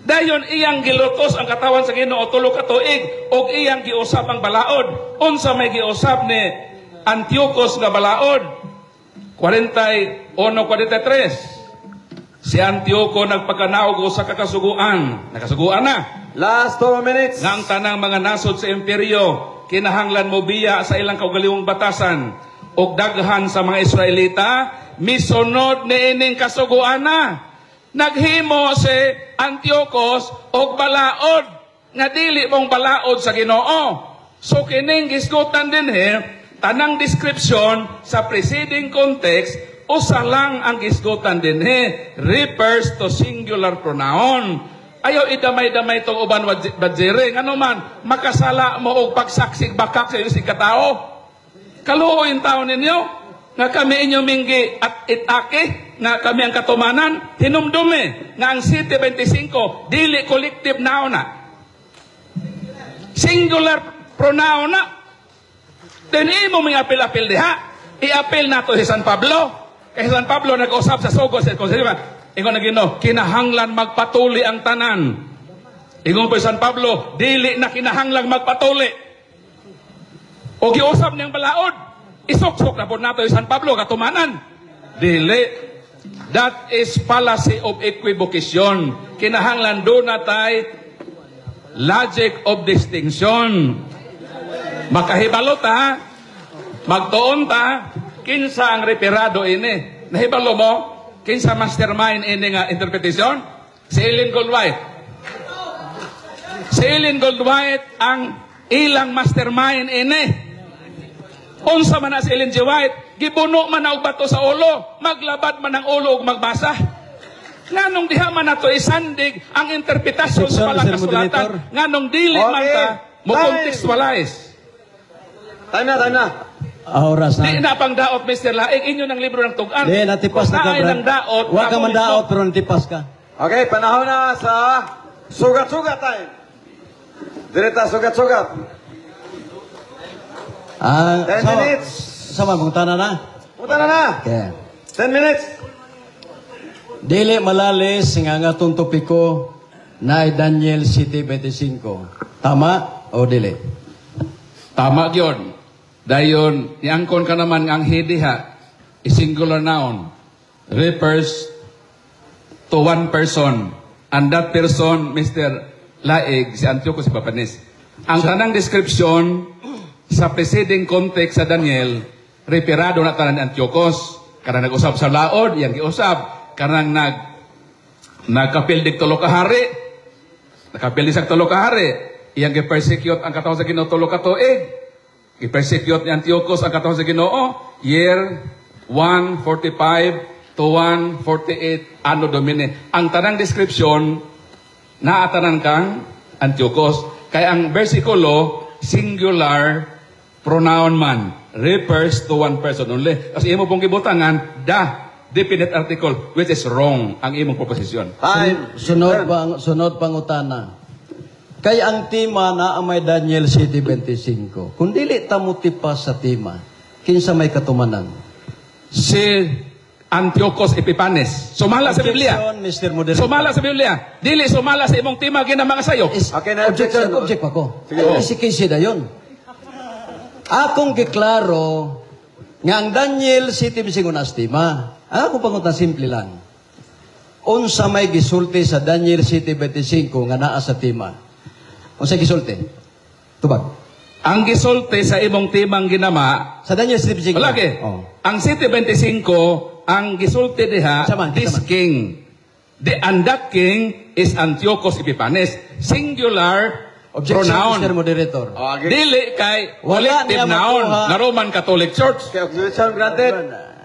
Dayon iyang gilutos ang katawan sa Ginoo tulo ka tuig og iyang giusab ang balaod. Unsa may giusab ni Antiochus nga balaod? 41-43. Si Antioco nagpakanaog sa kakasuguan. Nakasuguan na. Last 2 minutes. Nga ang tanang mga nasod sa imperyo, kinahanglan mo biya sa ilang kaugalingong batasan, og daghan sa mga Israelita, misunod ni ining kasuguan na. Naghimo si Antiochus og balaod, nga dili mong balaod sa Ginoo. So kining gisgutan din tanang description sa preceding context, usa lang ang gisgutan din refers to singular pronoun. ayaw idamay-damay itong uban badjere. Nga naman, makasala mo og pagsaksig bakak sa iyo si katao. Kaluoyin tao ninyo, nga kami inyo minggi at itake, nga kami ang katumanan, hinumdume, nga ang City 25, dili collective now na. Singular pronoun na. Dini mo mga apil-apil diha. I-apil na to si San Pablo. Kaya San Pablo nag-usap sa Sugos at Konsidiman. Ingon na gino, kinahanglan magpatuli ang tanan. Ingon po San Pablo, dili na kinahanglan magpatuli. O giusap niyang balaod, isok-sok na po nato yung San Pablo, katumanan. Dili. That is fallacy of equivocation. Kinahanglan doon na tayo logic of distinction. Makahibalo ta, magtuon ta, kinsa ang reperado ini. Nahibalo mo, kinsa mastermind ini nga interpretation? Si Ellen Goldwhite. Si Ellen Goldwhite ang ilang mastermind ini. Unsa man na si Ellen G. White, gibuno man na og bato sa ulo, maglabad man ang ulo og magbasa. Nganong diha man nato isandig ang interpretasyon sa palang kasulatan, nganong dili man ta mo contextualize. Time na. Oras na. Di na pang daot, Mr. Laing, inyo ng libro ng tugan. Di, natipas na ka, Brad. Daot, huwag ka man daot, pero natipas ka. Okay, panahon na sa sugat-sugat time. Direta, sugat-sugat. 10 minutes. Sama, punta na. Punta na. Okay. 10 minutes. Dili malalis nga nga itong topiko na Daniel City 25. Tama o dili? Tama yun. Dayon, iangkon ka naman ang hidiha, singular noun, refers to one person. And that person, Mr. Laig, si Antiochus Epiphanes. Ang tanang description sa preceding context sa Daniel, reperado na tanan ni Antiochus. Karang nag-usap sa laod, yang giusap. Karang nagkapildig tulo kahari. Nakapildig sa tulo kahari. Yang gi-persecute ang katawag sa Ginoo tulo ka tuig. I-persecute ni Antiochus ang katawag sa Ginoo, year 145 to 148 Anno Domini. Ang tanang description, naatanan kang Antiochus. Kaya ang versikulo, singular pronoun man, refers to one person only. Kasi imo pong gibutangan, definite article, which is wrong ang imong proposition. Time. Sunod pangutana. Kay ang tima na may Daniel City 25. Kung dili ta mo tipas sa tima, kinsa may katumanan? Si Antiochus Epiphanes. Sumala sa Biblia. Mr. Moderator. Sumala sa Biblia. Dili sumala sa imong tima gina mga sayo. Okay na, objection. Object pa ko. Sige. Si Casey na yun. Akong giklaro nga ang Daniel City 25 nas tima. Akong pangutan simple lang. Unsa may gisulti sa Daniel City 25 nga naa sa tima. Unsa gisulti? Tubag. Ang gisulti sa imong timang ginama, Sa Daniel City 25. lagi. Oh. Ang City 25, ang gisulti diha, this king. And that king is Antiochus Epiphanes. Singular Objection, pronoun. Mr. Moderator. Okay. Dili kay Wala collective niya noun makuha. na Roman Catholic Church. Okay, objection granted.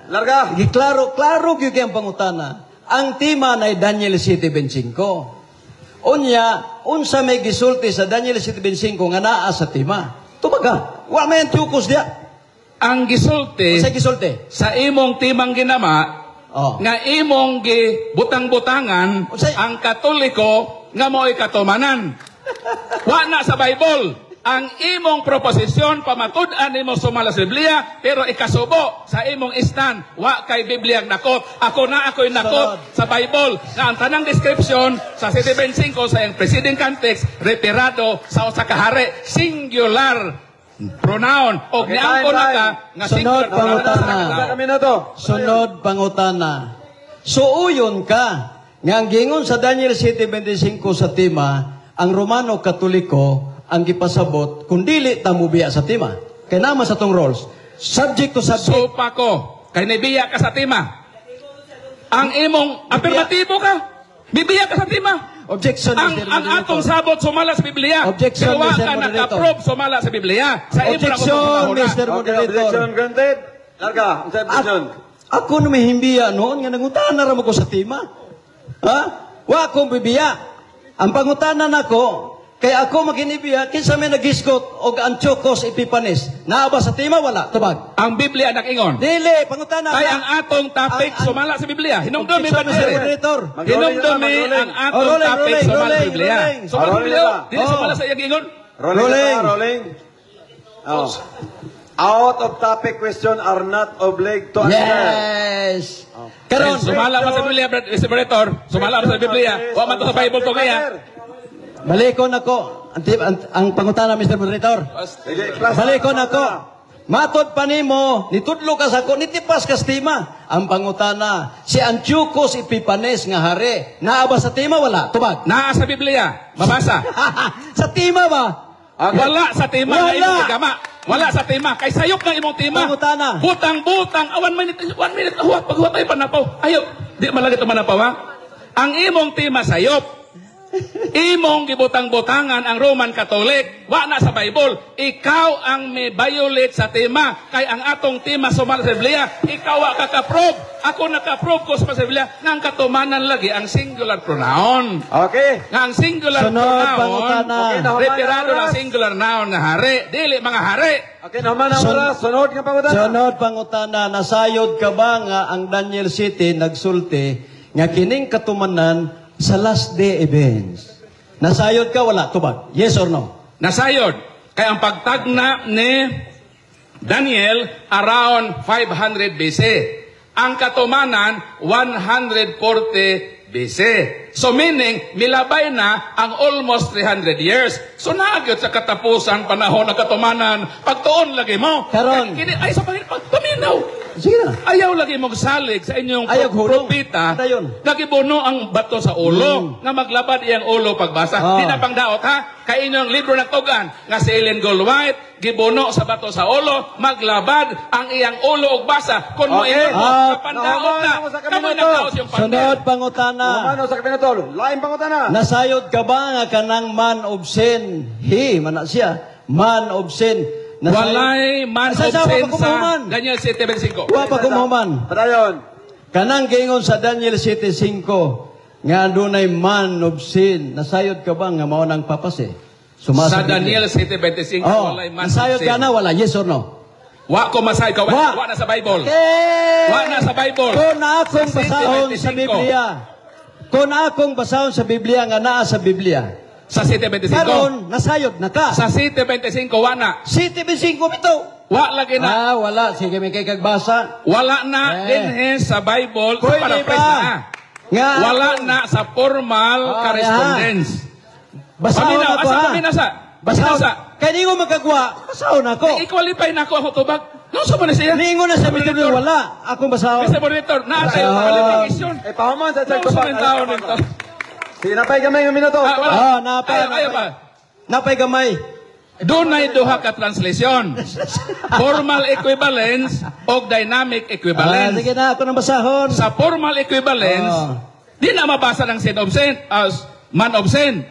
Larga. Giklaro, klaro gyud kay ang pangutana. Ang tima na Daniel City 25. Unya, unsa may gisulti sa Daniel City 25 nga naa sa tima. Tumaga. Wa may Antiochus dia. Ang gisulti Unsa gisulti? sa imong timang ginama, Oh. nga imong gibutang-butangan Unsay- ang Katoliko nga mo'y katumanan. Wa na sa Bible. Ang imong proposisyon pamatud-an nimo sumala sa Biblia, pero ikasubo sa imong stand, wa kay Biblia nakot. Ako na ako'y nakot sa Bible. Nga ang tanang description sa City 25 sa iyang preceding context, reperado sa usa ka hari, singular pronoun. O Okay, niangko na time. ka nga Sunod, singular pronoun. pangutana. Kami na to. Sunod pangutana. Suuyon ka nga ang gingon sa Daniel City 25 sa tima, ang Romano Katoliko ang gipasabot kung dili ta mubiya sa tima. Kay nama sa tong rules. Subject to subject. Sopa ko, kay nabiya ka sa tima. Ang imong afirmatibo ka, bibiya ka sa tima. Objection, Ang Mr. atong Moderator. sabot sumala sa Biblia. Objection, Pero wa Mr. ka Moderator. naka-approve sumala sa Biblia. Sa imo na Objection, ko Mr. Okay, Moderator. objection granted. Larga. Unsa objection? Ako na may himbiya noon nga nanguntahan na ramo ko sa tima. Ha? Wa akong bibiya. Ang pangutanan nako, kay ako maginibiya, kinsa may nagisgot og Antiochus Epiphanes. Naa ba sa tima? Wala. Tubag. Ang Biblia nag-ingon. Dili, pangutanan Kay ang atong topic sumala sa Biblia. Hinumdumi ba Mr. dire? Moderator. Hinumdumi ang atong topic sumala sa Biblia. Sumala sa Biblia. Dili sumala sa iyang ingon. Rolling. Oh. Out of topic question are not obliged to answer. Yes. Karon, Sumala ba sa Biblia, Mr. Moderator? Sumala ba sa Biblia? Wa man to sa Bible to kaya. balikon ako. Ang pangutana, Mr. Moderator. Balikon ako. Matod pa nimo, nitudlo ka sa ko, nitipas ka sa tima. Ang pangutana, si Antiochus Epiphanes nga hari, naa ba sa tima? Wala. Tubag. Naa sa Biblia. Mabasa. Sa tima ba? Wala sa tima Wala. na imong igama. Wala sa tima. Kay sayop ng imong tima. Pangutana. Butang-butang. 1 minute. Huwag. Paghuwat tayo panapaw. Ayaw. Di malagit ang manapaw, ha? Ang imong tima sayop. Imong gibutang-butangan ang Roman Catholic. Wa na sa Bible. Ikaw ang may violate sa tima. Kay ang atong tima sumala sa Biblia. Ikaw wa kaka-prove. Ako naka-prove ko sa Biblia. Nga ang katumanan lagi ang singular pronoun. Okay. Nga ang singular Sunod, pronoun. pangutana. Retirado ng singular noun na hari. Dili mga hari. Okay, naman ang oras. Sunod nga pangutana. Sunod pangutana, nasayod ka ba nga ang Daniel City nagsulti nga kining katumanan sa last day events? Nasayod ka? Wala. Tubag. Yes or no? Nasayod. Kaya ang pagtagna ni Daniel around 500 BC. Ang katumanan 140 BC. So meaning, milabay na ang almost 300 years. So naagyo sa katapusan panahon ng katumanan. Pagtuon lagi mo. Karon. Ay, sa paminaw. Sige na. Ayaw lagi mong salig sa inyong Ayaw hulong. propita. Ano yun? Nagibuno ang bato sa ulo. Nga maglabad iyang ulo pagbasa. Di na pang daot, ha? Kay inyong libro nagtugan. Nga si Ellen Goldwhite, gibuno sa bato sa ulo, maglabad ang iyang ulo og basa. Kung mo inyo mo, kapandaot na. Kamoy nagdaos yung Sunod pandem. pangutana. Naman sa kapinatol. Lain pangutana. Nasayod ka ba nga kanang man of sin? Mana siya. Man of sin. Walay man of Sa sin sa pagkumuman. Daniel 7:25. Wa pa kumuman. Padayon. Kanang gingon sa Daniel 7:5 nga dunay man of sin. Nasayod ka ba nga mao nang papase? Sa Daniel 7:25, walay man of nasayod sin. ka na? Wala. Yes or no? Wa ko masay ka. Wa. Wa na sa Bible. Okay. Wa na sa Bible. Kung akong Sa basahon 7:25. sa Biblia. Kung akong basahon sa Biblia nga naa sa Biblia. Sa 7:25. Karon nasayod na ka. Sa 7:25, wa na. 7:25 bito. Wa lagi na. Wala. Sige, may kay kagbasa. Wala na din sa Bible. Pwede Paraphrase ba? na. Nga, Wala na sa formal correspondence. basahon Paminaw. ako Asa ha. paminasa? Basahon. Paminasa. Kaya di ko magkagwa. Basahon ako. I-qualify na ako ako tubag. Nauso mo na siya. Ningo na sa Biblia, wala. Akong basahon. Mr. Monitor, naa tayo Basahon. qualification. Pahuman sa check Nauso mo yung tao nito. Sinapay kami ng minuto. Wala. napay. Ayaw ba? Napay gamay. Doon ay duha ka translation. Formal equivalence o dynamic equivalence. Sige na, ako ng basahon. Sa formal equivalence, di na mabasa ng sin of sin as man of sin.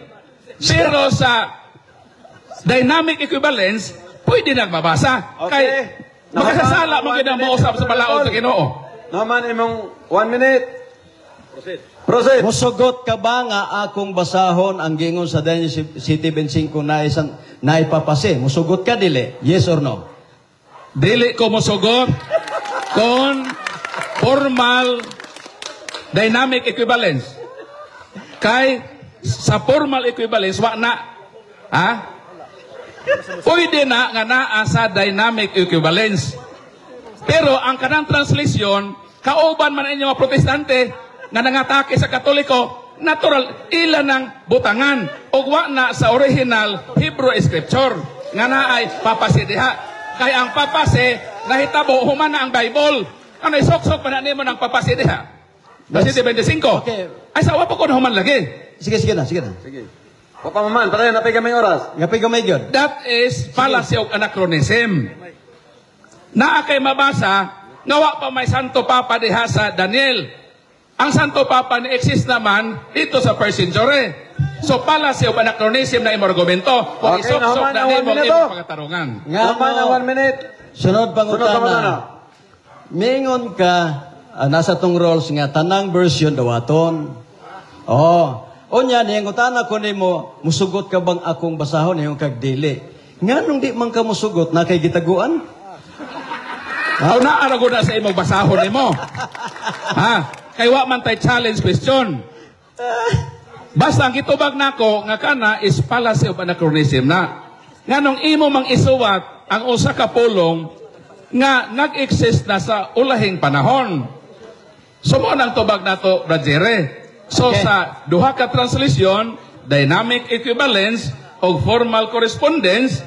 Pero sa dynamic equivalence, pwede na mabasa. Okay. Kay makasasala mo kinamuusap sa balaod sa Ginoo. Naman imong 1 minute. Proceed. Musugot ka ba nga akong basahon ang gingon sa Daniel City 25 na isang naipapase? Musugot ka, dili? Yes or no? Dili ko mosugot kon formal dynamic equivalence. Kay sa formal equivalence, wa na. Ha? Pwede na nga naa sa dynamic equivalence. Pero ang kanang translation, kauban man inyo mga protestante, nga nangatake sa Katoliko, natural, ilan ng butangan, o wa na sa original Hebrew Scripture, nga naay papase diha. Kaya ang papase, nahitabo, humana ang Bible. Ano, isok-sok pa na nimo ng papase diha. Verse 25. Okay. Ay, sa wapa ko na human lagi. Sige na. Sige. Papamaman, patayon, napay kami oras. Ngapay gamay yun. That is fallacy of anachronism. Naa kay mabasa, nawa pa may Santo Papa diha sa Daniel. Ang Santo Papa ni exist naman dito sa first century. So fallacy of anachronism na imong argumento. Kung Okay, isok-sok naman na ang 1 nimo minute, imong oh. pagatarungan. Naman ang 1 minute. Sunod pangutana. Sunod pangutana. Mingon ka, nasa tong rules nga, tanang version dawaton. Onya, niyangutana ko nimo, musugot ka bang akong basahon yung kagdili? Nga nung di man ka musugot, na kay gitaguan? Aw na arago na sa imong basahon nimo. Ha? Kay wa man tay challenge question. Basta ang gitubag nako nga kana is fallacy of anachronism na. Nganong imo mang isuwat ang usa ka pulong nga nag-exist na sa ulahing panahon. Sumo nang tubag nato, Brajere. So Okay. sa duha ka translation, dynamic equivalence o formal correspondence,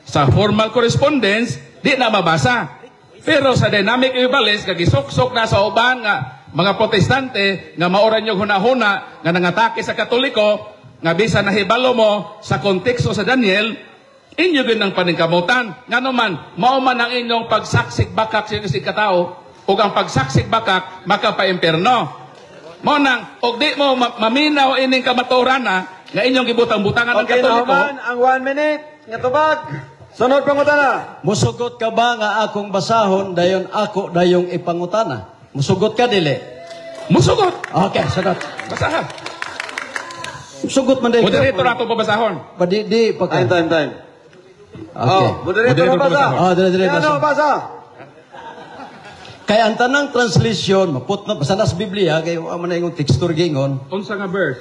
sa formal correspondence, di na mabasa. Pero sa dynamic equivalence, kagisok-sok na sa uban nga mga protestante, nga maoran yung hunahuna, nga nangatake sa katoliko, nga bisa nahibalo mo sa konteksto sa Daniel, inyo din ang paningkamutan. Nga naman, mauman ang inyong pagsaksik bakak sa kasi katao, o ang pagsaksik bakak, makapa-imperno. Mo nang, og di mo maminaw ining kamaturan na, nga inyong gibutang-butangan ng Okay, katoliko. naman ang 1 minute nga tubag. Sunod pangutana. Musugot ka ba nga akong basahon, dayon ako dayong ipangutana? Musugot ka, dili? Musugot! Okay, sagot. Basahan. Sugot man dahil. Moderator ato pabasahon. Di pa ka. Time. Okay. Oh, moderator Moderator basa. basa. Oh, dire Ano, basa. Kaya ang tanang translation, maputno, basta nas Biblia, kayo ang manayong texture gingon. Unsa nga verse?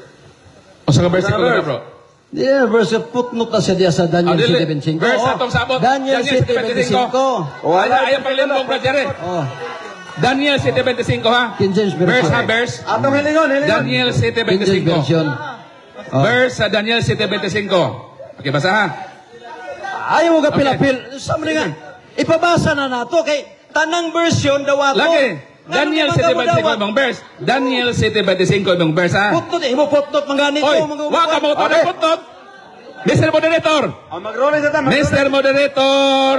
Unsa nga verse Unsa nga ko verse? bro? Yeah, verse putnot na siya diya sa Daniel dili. 7.5. Verse atong sabot. Daniel Daniel 7.5. Ayaw panglimbong, Brajere. Oh, Daniel 7.25 ha? King James Version. Verse ha, verse. Atong hilingon. Daniel King James 7.25. Version. Oh. Verse sa Daniel 7.25. Okay, basa ha? Ayaw mo ka pilapil. Sa mga nga, ipabasa na nato kay tanang version daw ako. Lagi. Daniel 7.25 ibang verse. Daniel 7.25 ibang verse ha? Putnot, imo putnot mga ganito. Oy, mga wa ka mo Okay. puttot. Mr. Moderator. Ang mag-rolling sa tama. Mr. Moderator.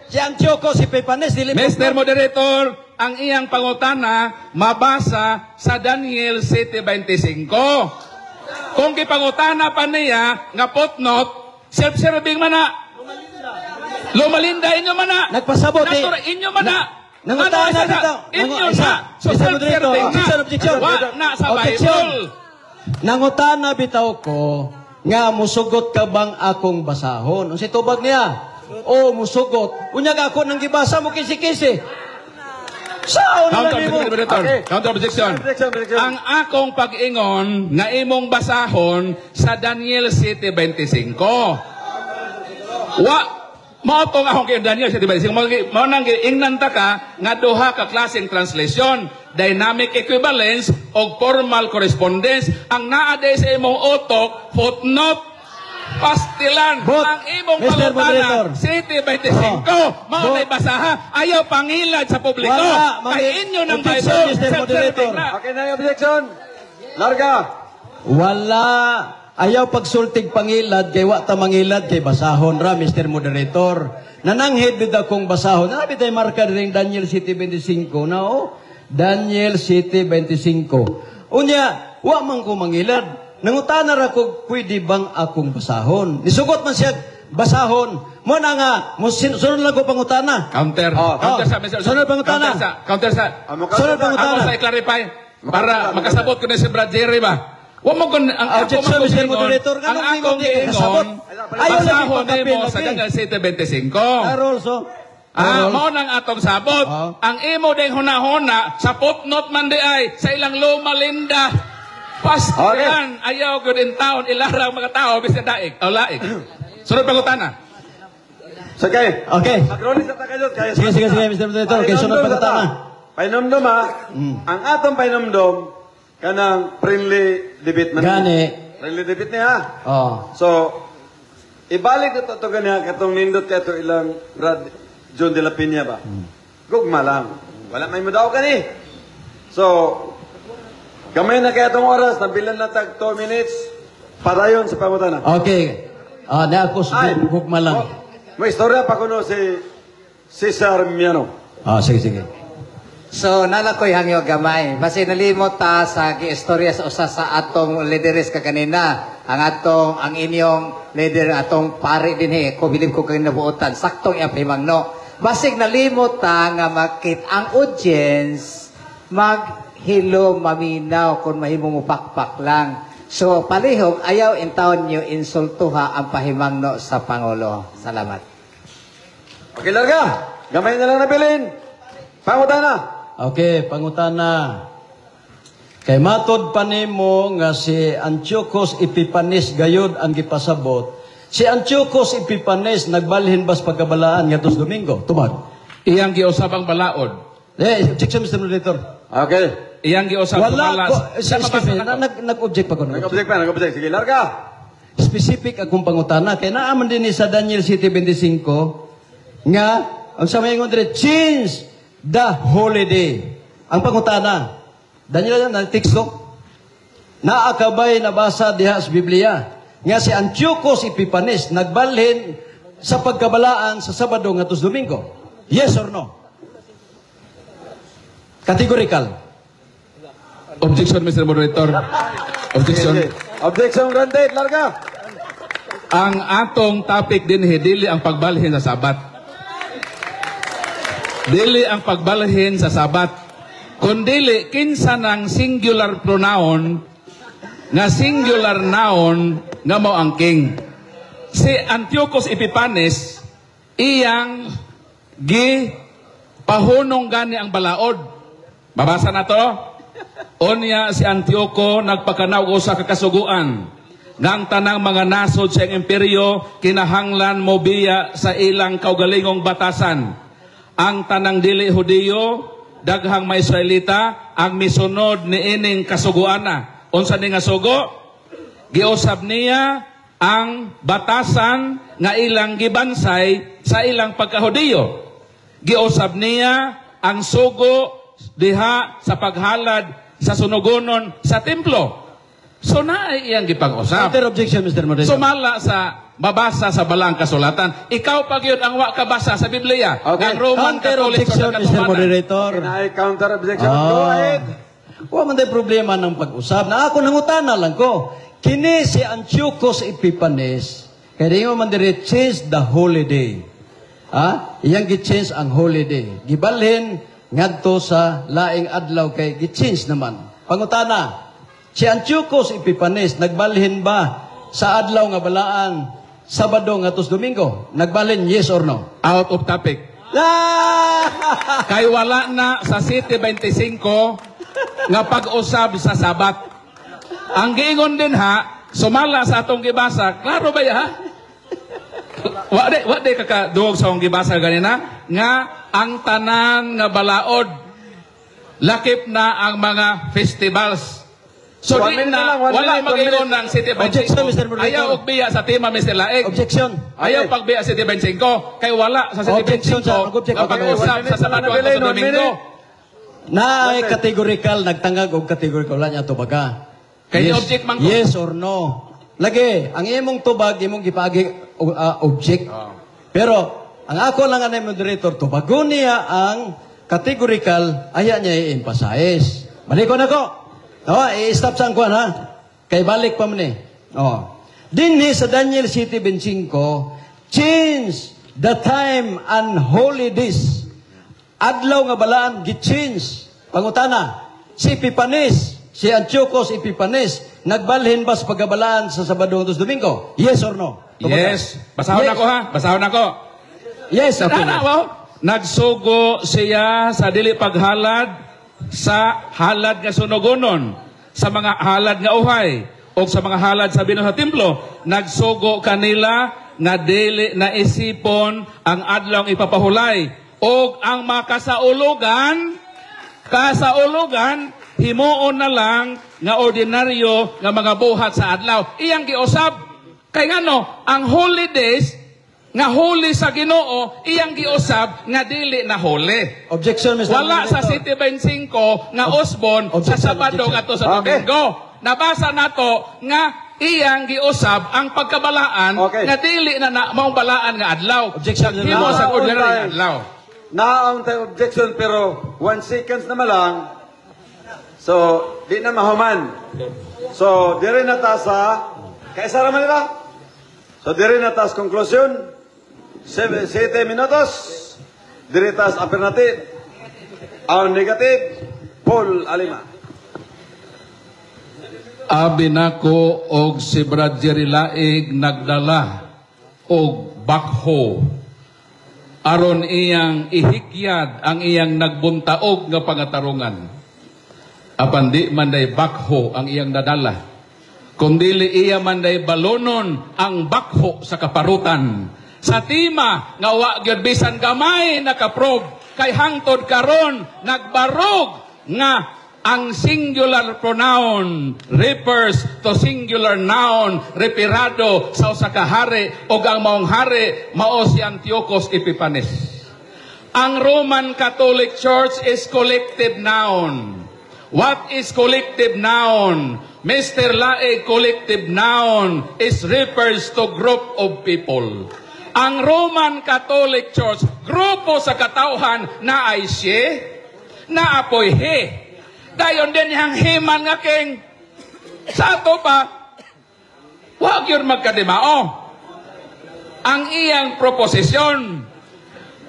Si Antioco, si Pepanes, dili Mr. Moderator, ang iyang pangutana mabasa sa Daniel 7.25. Kung kipangutana pa niya nga putnot, self-serving man na. Lumalinda inyo man na. Nagpasabot eh. Natura inyo man na. Nangutana Ano, isa dito. Inyo Isa. na. So Mr. Moderator, self-serving objection, objection. na. Wa na sa Objection. Bible. Nangutana bitaw ko nga musugot ka bang akong basahon? Ang situbag niya. O musugot. Unya ka ako nang gibasa mo kisi-kisi. Sao na Counter, mo? Mr. Moderator. Okay. Counter objection. Objection. Ang akong pag-ingon nga imong basahon sa Daniel 7.25. Mao tong akong kay Daniel 7.25. Mao nang ingnan ta ka nga duha ka klaseng translation, dynamic equivalence o formal correspondence. Ang naa day sa imong utok, footnote, pastilan. But, ang imong Mr. Moderator. pangutana 7.25. Mao But, nay basaha. Ayaw pangilad sa publiko. Wala, Kay inyo ng objection, Bible. Mr. Moderator. Na. Okay na yung objection. Larga. Wala. Ayaw pagsultig pangilad, kay wa ta mangilad, kay basahon ra, Mr. Moderator. Nananghid bid akong basahon. Nabi tayo marka rin Daniel 7.25 na o. Daniel 7.25. Unya, wa man ko mangilad. Nangutana ra ko, pwede bang akong basahon? Nisugot man siya, basahon. Mo na nga, sunod lang ko pangutana. Counter. Oh. Counter sa Mr. Sunod pangutana. Counter sa. Sunod pangutana. Ako sa i-clarify para makasabot ko na si Brad Jerry ba? Wa mo kun ang ako Objection, Mr. magusingon. Moderator. Ang Ganun akong mingon, giingon. Ayaw lagi Basahon pagkapil mo sa lagi. Daniel 7.25. Carol, so. Mao nang atong sabot. Oh. Ang imo ding hunahuna sa footnote man di ay sa ilang luma linda. Pastilan, ayaw good in town, ilarang mga tao, bisa daig, o laig. Sunod pangutana. Sige. Okay. Mag-rolling sa takayot. Sige, Mr. Moderator. Okay, sunod pangutana. Painomdom ha. Ang atong painomdom, kanang friendly debate man. Gani. Friendly debate niya ha. Oh. So, ibalik na ito ganyan, katong nindot ka ito ilang Brad John de la Peña ba? Gugma lang. Wala may mudaw ka ni. So, gamay na kaya itong oras, nabilan na tag 2 minutes, padayon sa pangutana. Okay. Na ako gugma lang. May istorya pa kuno si Cesar Miano. Sige. So, nalakoy hangyo gamay. Basi nalimot ta sa giistorya sa usa sa atong leaderes ka kanina. Ang inyong leader, atong pare din ko bilib ko kanina buotan. Saktong iyang no. Basig nalimot ta nga makit ang audience maghilo maminaw kung mahimo mo pakpak lang. So, palihog, ayaw in taon nyo insultuha ang pahimangno sa Pangulo. Salamat. Okay, larga. Gamay na lang na bilin. Pangutana. Okay, pangutana. Kay matod pa nimo nga si Antiochus Epiphanes gayud ang gipasabot. Si Antiochus Epiphanes nagbalhin bas pagkabalaan nga tos Domingo. Tubag. Iyang giusab ang balaod. Objection, Mr. Moderator. Okay. Iyang giusab Wala ko. Sa Excuse me, nag-object pa ko. Nag-object pa, nag-object. Sige, larga. Specific akong pangutana. Kaya naaman din ni sa Daniel 7:25 nga, ang sa mga dire, change the holiday. Ang pangutana. Daniel na teksto. Naakabay nabasa diha sa Biblia. Nga si Antiochus Epiphanes nagbalhin sa pagkabalaan sa Sabado nga tos Domingo. Yes or no? Categorical. Objection, Mr. Moderator. Objection. Sige. Objection granted, larga. Ang atong topic din dili ang pagbalhin sa Sabat. Dili ang pagbalhin sa Sabat. Kundili kinsa ng singular pronoun nga singular noun nga mao ang king. Si Antiochus Epiphanes iyang pahunong gani ang balaod. Babasa na to. Onya si Antioco nagpakanaw usa ka kasuguan ngang tanang mga nasod sa imperyo kinahanglan mobiya sa ilang kaugalingong batasan. Ang tanang dili Hudiyo daghang mga Israelita ang misunod ni ining kasuguana. Unsa ni nga sugo? Giusab niya ang batasan nga ilang gibansay sa ilang pagkahudiyo. Giusab niya ang sugo diha sa paghalad sa sunugonon sa templo. So na iyang gipag-usap. Counter objection, Mr. Moderator. Sumala sa mabasa sa balang kasulatan. Ikaw pag yun ang wa kabasa sa Biblia. Okay. Ng Roman Counter Catholic objection, Mr. Moderator. Kinay counter objection. Go ahead. Wa man day problema ng pag-usap. Na ako nangutana lang ko. Kini si Antiochus Epiphanes, kaya di mo man dire change the holiday. Iyang gi-change ang holiday. Gibalhin ngadto sa laing adlaw kay gi-change naman. Pangutana, si Antiochus Epiphanes nagbalhin ba sa adlaw nga balaan Sabado nga tos Domingo? Nagbalhin, yes or no? Out of topic. Kay wala na sa 7:25 nga pag-usab sa Sabat. Ang giingon din ha, sumala sa atong gibasa, klaro ba ya ha? Wa de kakaduog sa atong gibasa ganina nga ang tanan nga balaod lakip na ang mga festivals. So di na wala mag-ingon ng 7:25. Objection, Mr. Moderator. Ayaw og biya sa tema Mr. Laig. Objection. Ayaw pagbiya sa 7:25 kay wala sa 7:25 Objection, sir. nga pag-usap sa Sabado at sa Domingo. Na ay categorical, nagtangag og categorical wala niya tubaga. Kay object man ko. Yes or no. Lagi, ang imong tubag imong gipagi object. Pero ang ako lang anay moderator tubago niya ang categorical aya niya i-emphasize. Balik ko na ko. I-stop sa kuan ha. Kay balik pa man eh. Dinhi sa Daniel 7:25, change the time and holidays. Adlaw nga balaan gi-change. Pangutana, si Epiphanes, si Antiochus Epiphanes, nagbalhin ba sa pagkabalaan sa Sabado tos Domingo? Yes or no? Yes. Basahon Yes. ako ha. Basahon ako. Yes, okay. Nagsugo siya sa dili paghalad sa halad nga sunugonon, sa mga halad nga uhay, o sa mga halad sa bino sa templo. Nagsugo kanila nga dili na isipon ang adlaw ipapahulay. O ang makasaulugan, himuon na lang nga ordinaryo nga mga buhat sa adlaw. Iyang giusab. Kay ngano, ang holidays, nga holy sa Ginoo, iyang giusab nga dili na holy. Objection, Mr. Wala sa Moderator. 7:25 nga usbon sa Objection, Sabado objection. ato sa Domingo. Nabasa nato nga iyang giusab ang pagkabalaan nga dili na maong balaan nga adlaw. Objection, Himo sa ordinary nga adlaw. Naon tayo objection pero 1 seconds naman lang. So, di na mahuman. So, dire na ta sa kaisa raman nila. So, dire na ta sa conclusion. 7 minutos. Dire ta sa alternative. Ang negative, Paul Alima. Abi nako og si Brad Jerry Laig nagdala og bakho aron iyang ihikyad ang iyang nagbuntaog nga pangatarungan. Apan di man day bakho ang iyang nadala, kundili iya man day balonon ang bakho sa kaparutan. Sa tima nga wa gyud bisan gamay nakaprob kay hangtod karon nagbarog nga ang singular pronoun refers to singular noun referado sa usa ka hari o ang maong hari mao si Antiochus Epiphanes. Ang Roman Catholic Church is collective noun. What is collective noun? Mr. Laig, collective noun is refers to group of people. Ang Roman Catholic Church, grupo sa katawhan na ay siye, na apoy he. Dayon din yang himan nga king sa ato pa wag yun magkadimao ang iyang proposisyon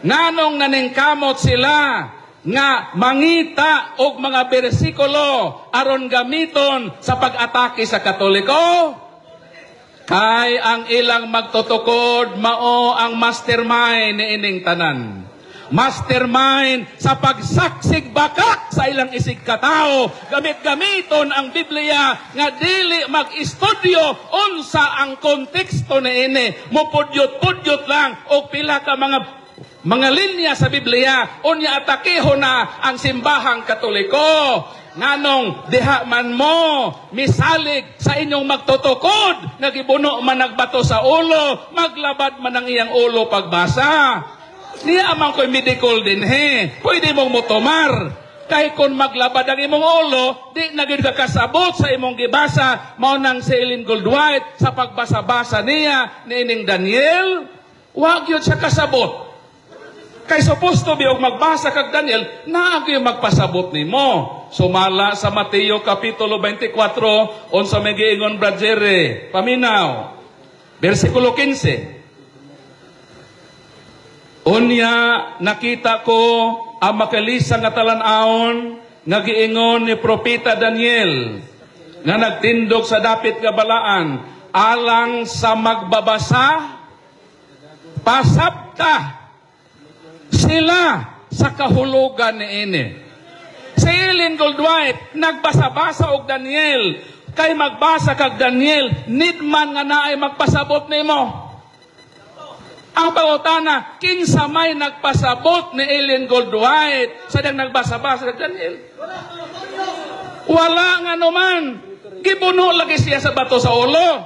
nganong naningkamot sila nga mangita og mga bersikulo aron gamiton sa pag-atake sa Katoliko kay ang ilang magtutukod mao ang mastermind ni ining tanan. Mastermind sa pagsaksig bakak sa ilang isig katao. Gamit-gamiton ang Biblia nga dili mag-estudyo unsa ang konteksto na ini. Mupudyot-pudyot lang o pila ka mga linya sa Biblia. Unya atakeho na ang simbahang Katoliko. Nganong diha man mo misalig sa inyong magtutukod, nagibuno man nagbato sa ulo, maglabad man ang iyang ulo pagbasa. Niya amang ko'y medical din he. Pwede mong mutumar. Kay kung maglabad ang imong ulo, di naging kakasabot sa imong gibasa, mao nang si Ellen Goldwhite sa pagbasa-basa niya ni ining Daniel, wag yun siya kasabot. Kay suposto bi og magbasa kag Daniel, naagi magpasabot nimo. Sumala sa Mateo Kapitulo 24, unsa may giingon Brad Jerry, paminaw. Versikulo 15. Unya nakita ko ang makalisang nga talan-aon nga giingon ni propeta Daniel nga nagtindog sa dapit nga balaan alang sa magbabasa pasabta sila sa kahulugan ni ini. Si Ellen Goldwhite nagbasa-basa og Daniel kay magbasa kag Daniel need man nga naay magpasabot nimo. Ang pangutana, kinsa may nagpasabot ni Ellen Goldwhite sa dang nagbasa-basa sa Daniel? Wala nga naman. Gipuno lagi siya sa bato sa ulo.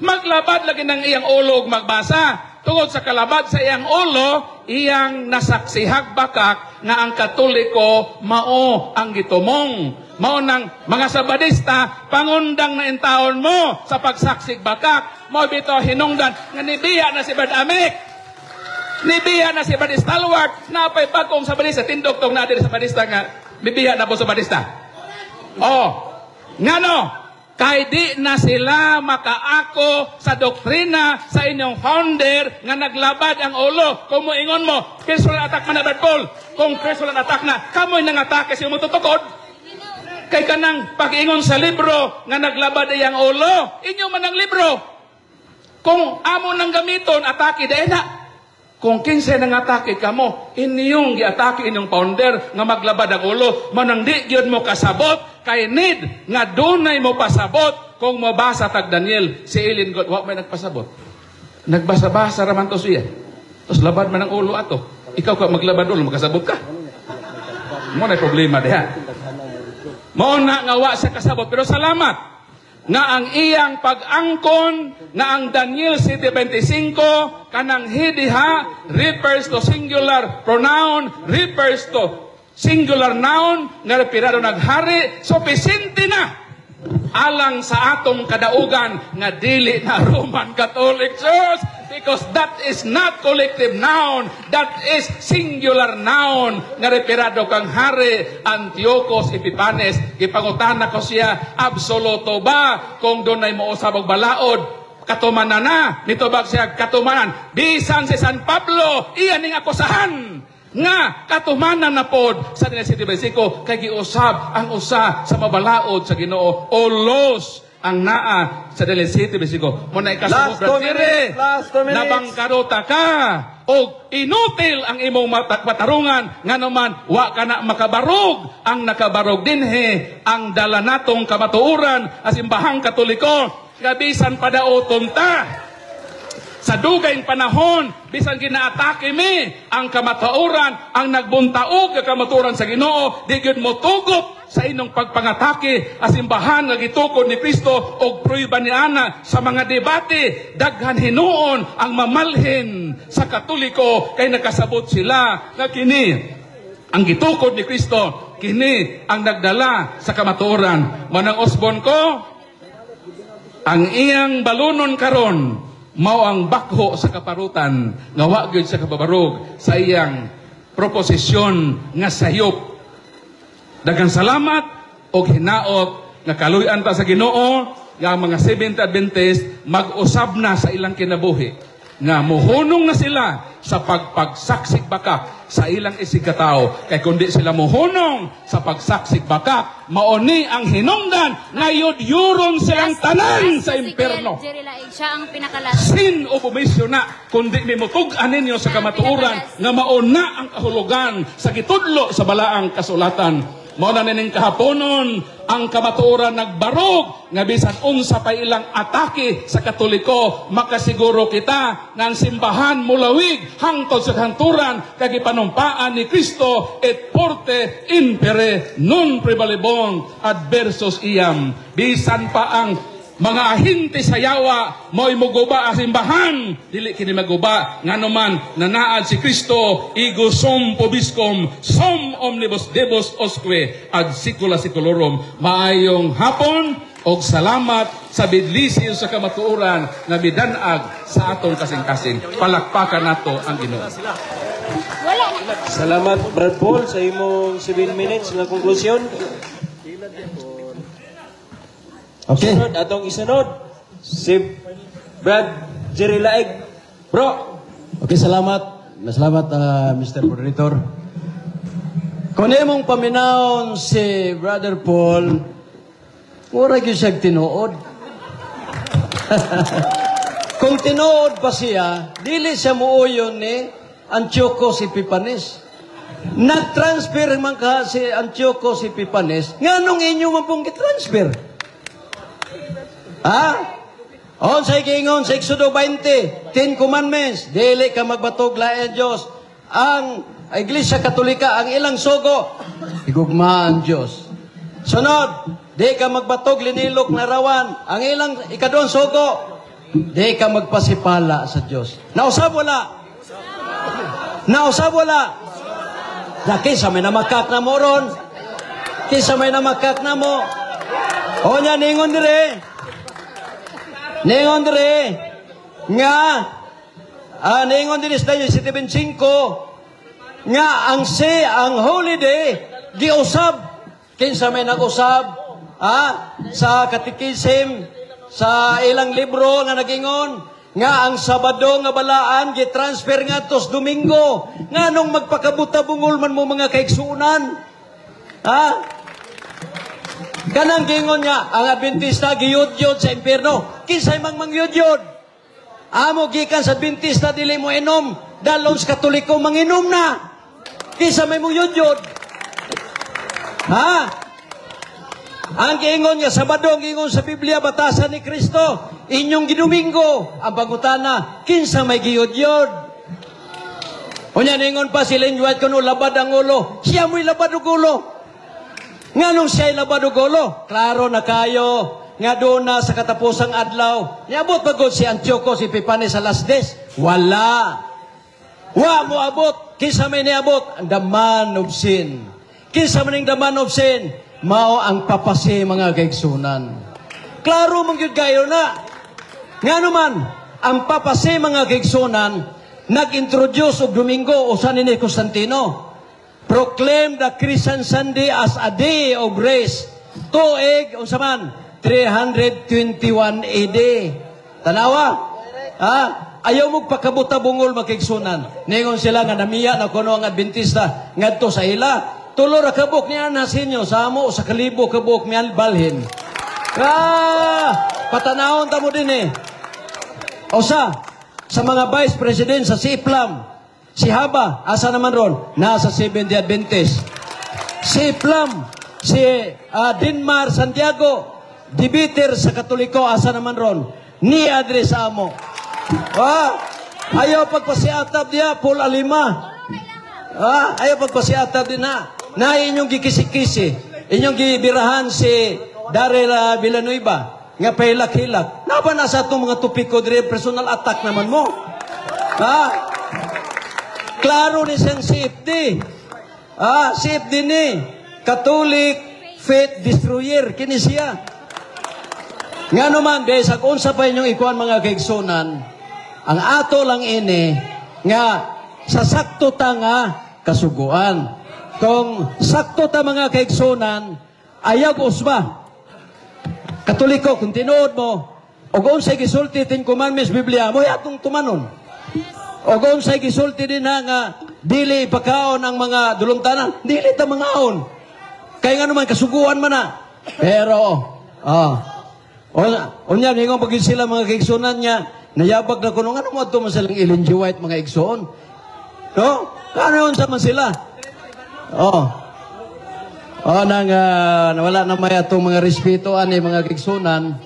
Maglabad lagi ng iyang ulo ug magbasa. Tungod sa kalabad sa iyang ulo, iyang nasaksihag bakak nga ang Katoliko mao ang gitumong. Mao nang mga Sabadista, pangundang na intawon mo sa pagsaksig bakak. Mo bito hinungdan nga nibiya na si Brad Amek. Nibiya na si Brad Stalwart. Napay bagong Sabadista. Tindog tong natin sa Sabadista nga nibiya na po sa Sabadista. Oh, ngano? Kay di na sila makaako sa doktrina sa inyong founder nga naglabad ang ulo. Kung moingon mo, personal attack man na Brad Paul. Kung personal attack na, kamoy nang atake siya mo tutukod. Kay kanang pag-ingon sa libro nga naglabad iyang ulo, inyo man ang libro. Kung amo nang gamiton, atake dahil na. Kung 15 nang atake ka mo, inyong giatake inyong founder nga maglabad ang ulo, manang di gyud mo kasabot, kay need nga dunay mo pasabot kung mabasa tag Daniel. Si Ellen God, wa may nagpasabot. Nagbasa-basa raman to siya. Tapos labad man ang ulo ato. Ikaw ka maglabad ulo, magkasabot ka. Mo na problema diha. Mo na nga wa sa kasabot, pero salamat nga ang iyang pag-angkon nga ang Daniel 7:25 kanang hidiha refers to singular pronoun, refers to singular noun nga referado naghari, sufficiente na alang sa atong kadaugan nga dili na Roman Catholic Church, because that is not collective noun, that is singular noun nga referado kang hari Antiochus Epiphanes. Gipangutana ko siya, absoluto ba kung dunay mousab og balaod? Katumanan na, nitubag siya katumanan. Bisan si San Pablo, iyan ning akusahan nga katumanan na pod sa 17 kay giusab ang usa sa mabalaod sa Ginoo o los ang naa sa 17 mo na ikasabot Last 2 minutes, last 2 minutes. nabangkarota ka o inutil ang imong patarungan nga naman wa ka na makabarog ang nakabarog dinhe ang dala natong kamatuoran as imbahang Katoliko nga bisan padaoton ta sa dugayng panahon, bisan ginaatake mi ang kamatuoran, ang nagbuntaog nga kamatuoran sa Ginoo, di gyud mo tugot sa inyong pagpangatake as imbahan nga gitukod ni Kristo og pruiba ni ana sa mga debate daghan hinuon ang mamalhin sa Katoliko kay nakasabot sila nga kini ang gitukod ni Kristo, kini ang nagdala sa kamatuoran. Manang Osborne ko, ang iyang balunon karon mao ang bakho sa kaparutan nga wa gyud sa kababarog sa iyang proposisyon nga sayop. Daghang salamat og hinaot nga kaluy-an ta sa Ginoo nga ang mga Seventh Adventist mag-usab na sa ilang kinabuhi nga muhunong na sila sa pagpagsaksik bakak sa ilang isigkatao. Kay kundi sila muhunong sa pagsaksik bakak, mauni ang hinungdan nga yuron silang tanan sa impyerno. Siya ang pinakalas. Sin o bumisyon na, kundi mimutug-an ninyo sa kamatuoran nga mauna ang kahulugan sa gitudlo sa balaang kasulatan. Mao na nining kahaponon ang kamatuoran nagbarog nga bisan unsa pa ilang atake sa Katoliko makasiguro kita nga ang simbahan mulawig hangtod sa kanturan kag ipanumpaan ni Kristo et porte impere non prevalebon adversus iam. Bisan pa ang mga ahinti sa yawa mo'y muguba ang simbahan dili kini maguba nganuman nanaad si Kristo igo sum pobiscum sum omnibus debus osque ad sicula seculorum. Maayong hapon og salamat sa bidlisyo sa kamatuoran nga midanag sa atong kasing-kasing. Palakpakan nato ang Ginoo. Salamat Brad Paul sa imong 7 minutes nga konklusyon. Okay. Sunod, atong isunod, si Brad Jerry Laig. Bro! Okay, salamat. Salamat, Mr. Moderator. Kung imong paminahon si Brother Paul, mura gyud siya tinuod. Kung tinuod pa siya, dili siya muuyon ni Antiochus Epiphanes. Nag-transfer man ka si Antiochus Epiphanes, nganong inyo man pong gitransfer? Ha? O sa ikingon sa Exodo 20, 10 Commandments, dili ka magbatog lain Diyos. Ang Iglesia Katolika, ang ilang sugo, igugma ang Diyos. Sunod, di ka magbatog linilok na rawan. Ang ilang ikadong sugo, di ka magpasipala sa Diyos. Nausab wala? Nausab wala? Kisa may namakak na mo ron. Kisa may namakak na mo. O niya, ningon dire. Ningon dire nga ningon dire sa 75 nga ang holiday giusab kinsa may nag-usab sa katikism sa ilang libro nga nagingon nga ang Sabado nga balaan gitransfer ngadto sa Domingo nganong magpakabuta-bungol man mo mga kaigsuunan kanang gingon nga ang Adventista giyud-yud sa impyerno. Kinsay mang mangyud-yud? Amo gikan sa Adventista dili mo inom, dalon sa Katoliko manginom na. Kinsa may mong yud-yud? Ang gingon nga Sabado ang gingon sa Biblia batasan ni Kristo, inyong gidomingo ang pangutana, kinsa may giyud-yud? Unya ningon pa si Ellen White kuno labad ang ulo. Siya mo'y labad og ulo. Nganong siya'y labad og ulo? Klaro na kayo nga doon na sa katapusang adlaw. Niabot pagod si Antiochus Epiphanes sa last days? Wala. Wa mo abot. Kinsa may niabot? Ang daman of sin. Kinsa man ang daman of sin? Mao ang papasi mga kaigsunan. Klaro mong yun kayo na. Nga naman, ang papasi mga kaigsunan, nag-introduce og Domingo o San ni Constantino. Proclaim the Christian Sunday as a day of grace. Tuig, unsa man, 321 AD. Tanawa? ayaw mo pakabuta bungol makigsunan. Ningon sila nga namiya na kuno ang Adventista ngadto sa ila. Tulo ra kabuk niya na sinyo sa amo sa kalibo kabuk miyan balhin. Patanahon ta mo din eh. O sa mga vice president sa Siplam, si Haba, asa naman ron? Nasa Seventh-day Adventist. Siplam, si Dinmar Santiago, Dibiter sa Katoliko, asa naman ron? Ni address amo. Ayaw pagpasiatab diya, Paul Alima. Ayaw pagpasiatab din na. Na inyong gikisi-kisi, inyong gibirahan si Daryl Villanueva, nga pailak-hilak. Naba na sa itong mga tupiko dire, personal attack naman mo. Klaro ni siyang CFD. CFD ni, Catholic Faith Destroyer, kini siya. Nga naman, besag, unsa pa inyong ikuan mga kaigsunan, ang ato lang ini, nga sa sakto ta nga kasuguan. Kung sakto ta mga kaigsunan, ayag usba. Katoliko, kung tinuod mo, o kung sa'y gisulti tin commandments Biblia, mo atong tumanon. O kung sa'y gisulti din na nga, dili ipakaon ang mga dulumtanan, dili ta mangaon. Kaya nga naman, kasuguan man na. Pero, unya, hingong pagin sila mga kaigsunan niya, nayabag na kuno, ano mo ito masalang Ellen G. White mga igsoon? No? Kano yun sa man sila? Nawala na may atong mga respeto ani mga kigsunan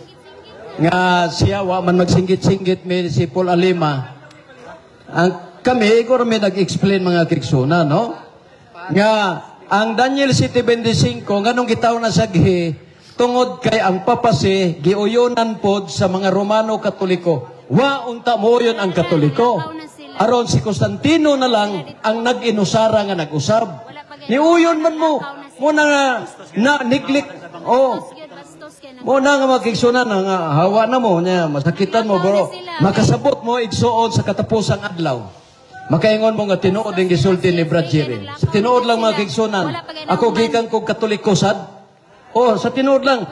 nga siya wa man magsinggit-singgit mi si Paul Alima. Kami igor mi nag-explain mga kigsunan, no? Nga ang Daniel 7:25 nganong gitaw na saghi tungod kay ang papasi giuyonan pod sa mga Romano Katoliko. Wa unta mo yun ang Katoliko. Aron si Constantino na lang ang nag-inusara nga nag-usab. Niuyon man mo. Muna nga neglect. Muna nga magkigsunan nga hawa na mo niya, masakitan mo bro. Makasabot mo igsuon sa katapusang adlaw. Makaingon mo nga tinuod ang gisulti ni Brad Jerry. Sa tinuod lang mga kigsunan. Ako gikan kong Katoliko sad. Sa tinuod lang.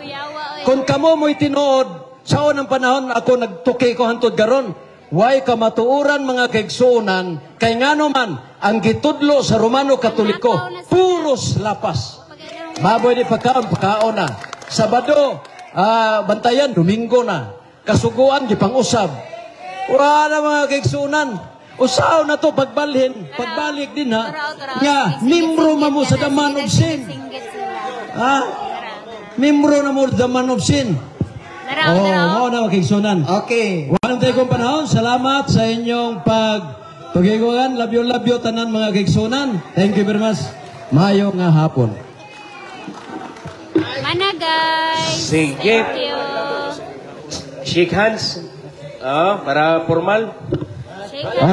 Kung kamo mo'y tinuod, sa unang panahon ako nagtuki ko hantod garon. Way kamatuuran mga kaigsuonan, kay nga naman, ang gitudlo sa Romano Katoliko, puros lapas. Maboy di pagkaon na. Sabado, bantayan, Domingo na. Kasuguan, gipang-usab. Wala mga kaigsuonan. Usaw na to pagbalhin, pagbalik din ha. Nga, mimro mo sa the man of sin. Mimro na mo the man of sin. Mao na makigsunan. Okay. Walang tayo kong panahon. Salamat sa inyong pagtugiguan. Labyo-labyo tanan mga kigsunan. Thank you very much. Mayo nga hapon. Mana guys. Sige. Thank you. Shake hands. Para formal. Shake hands.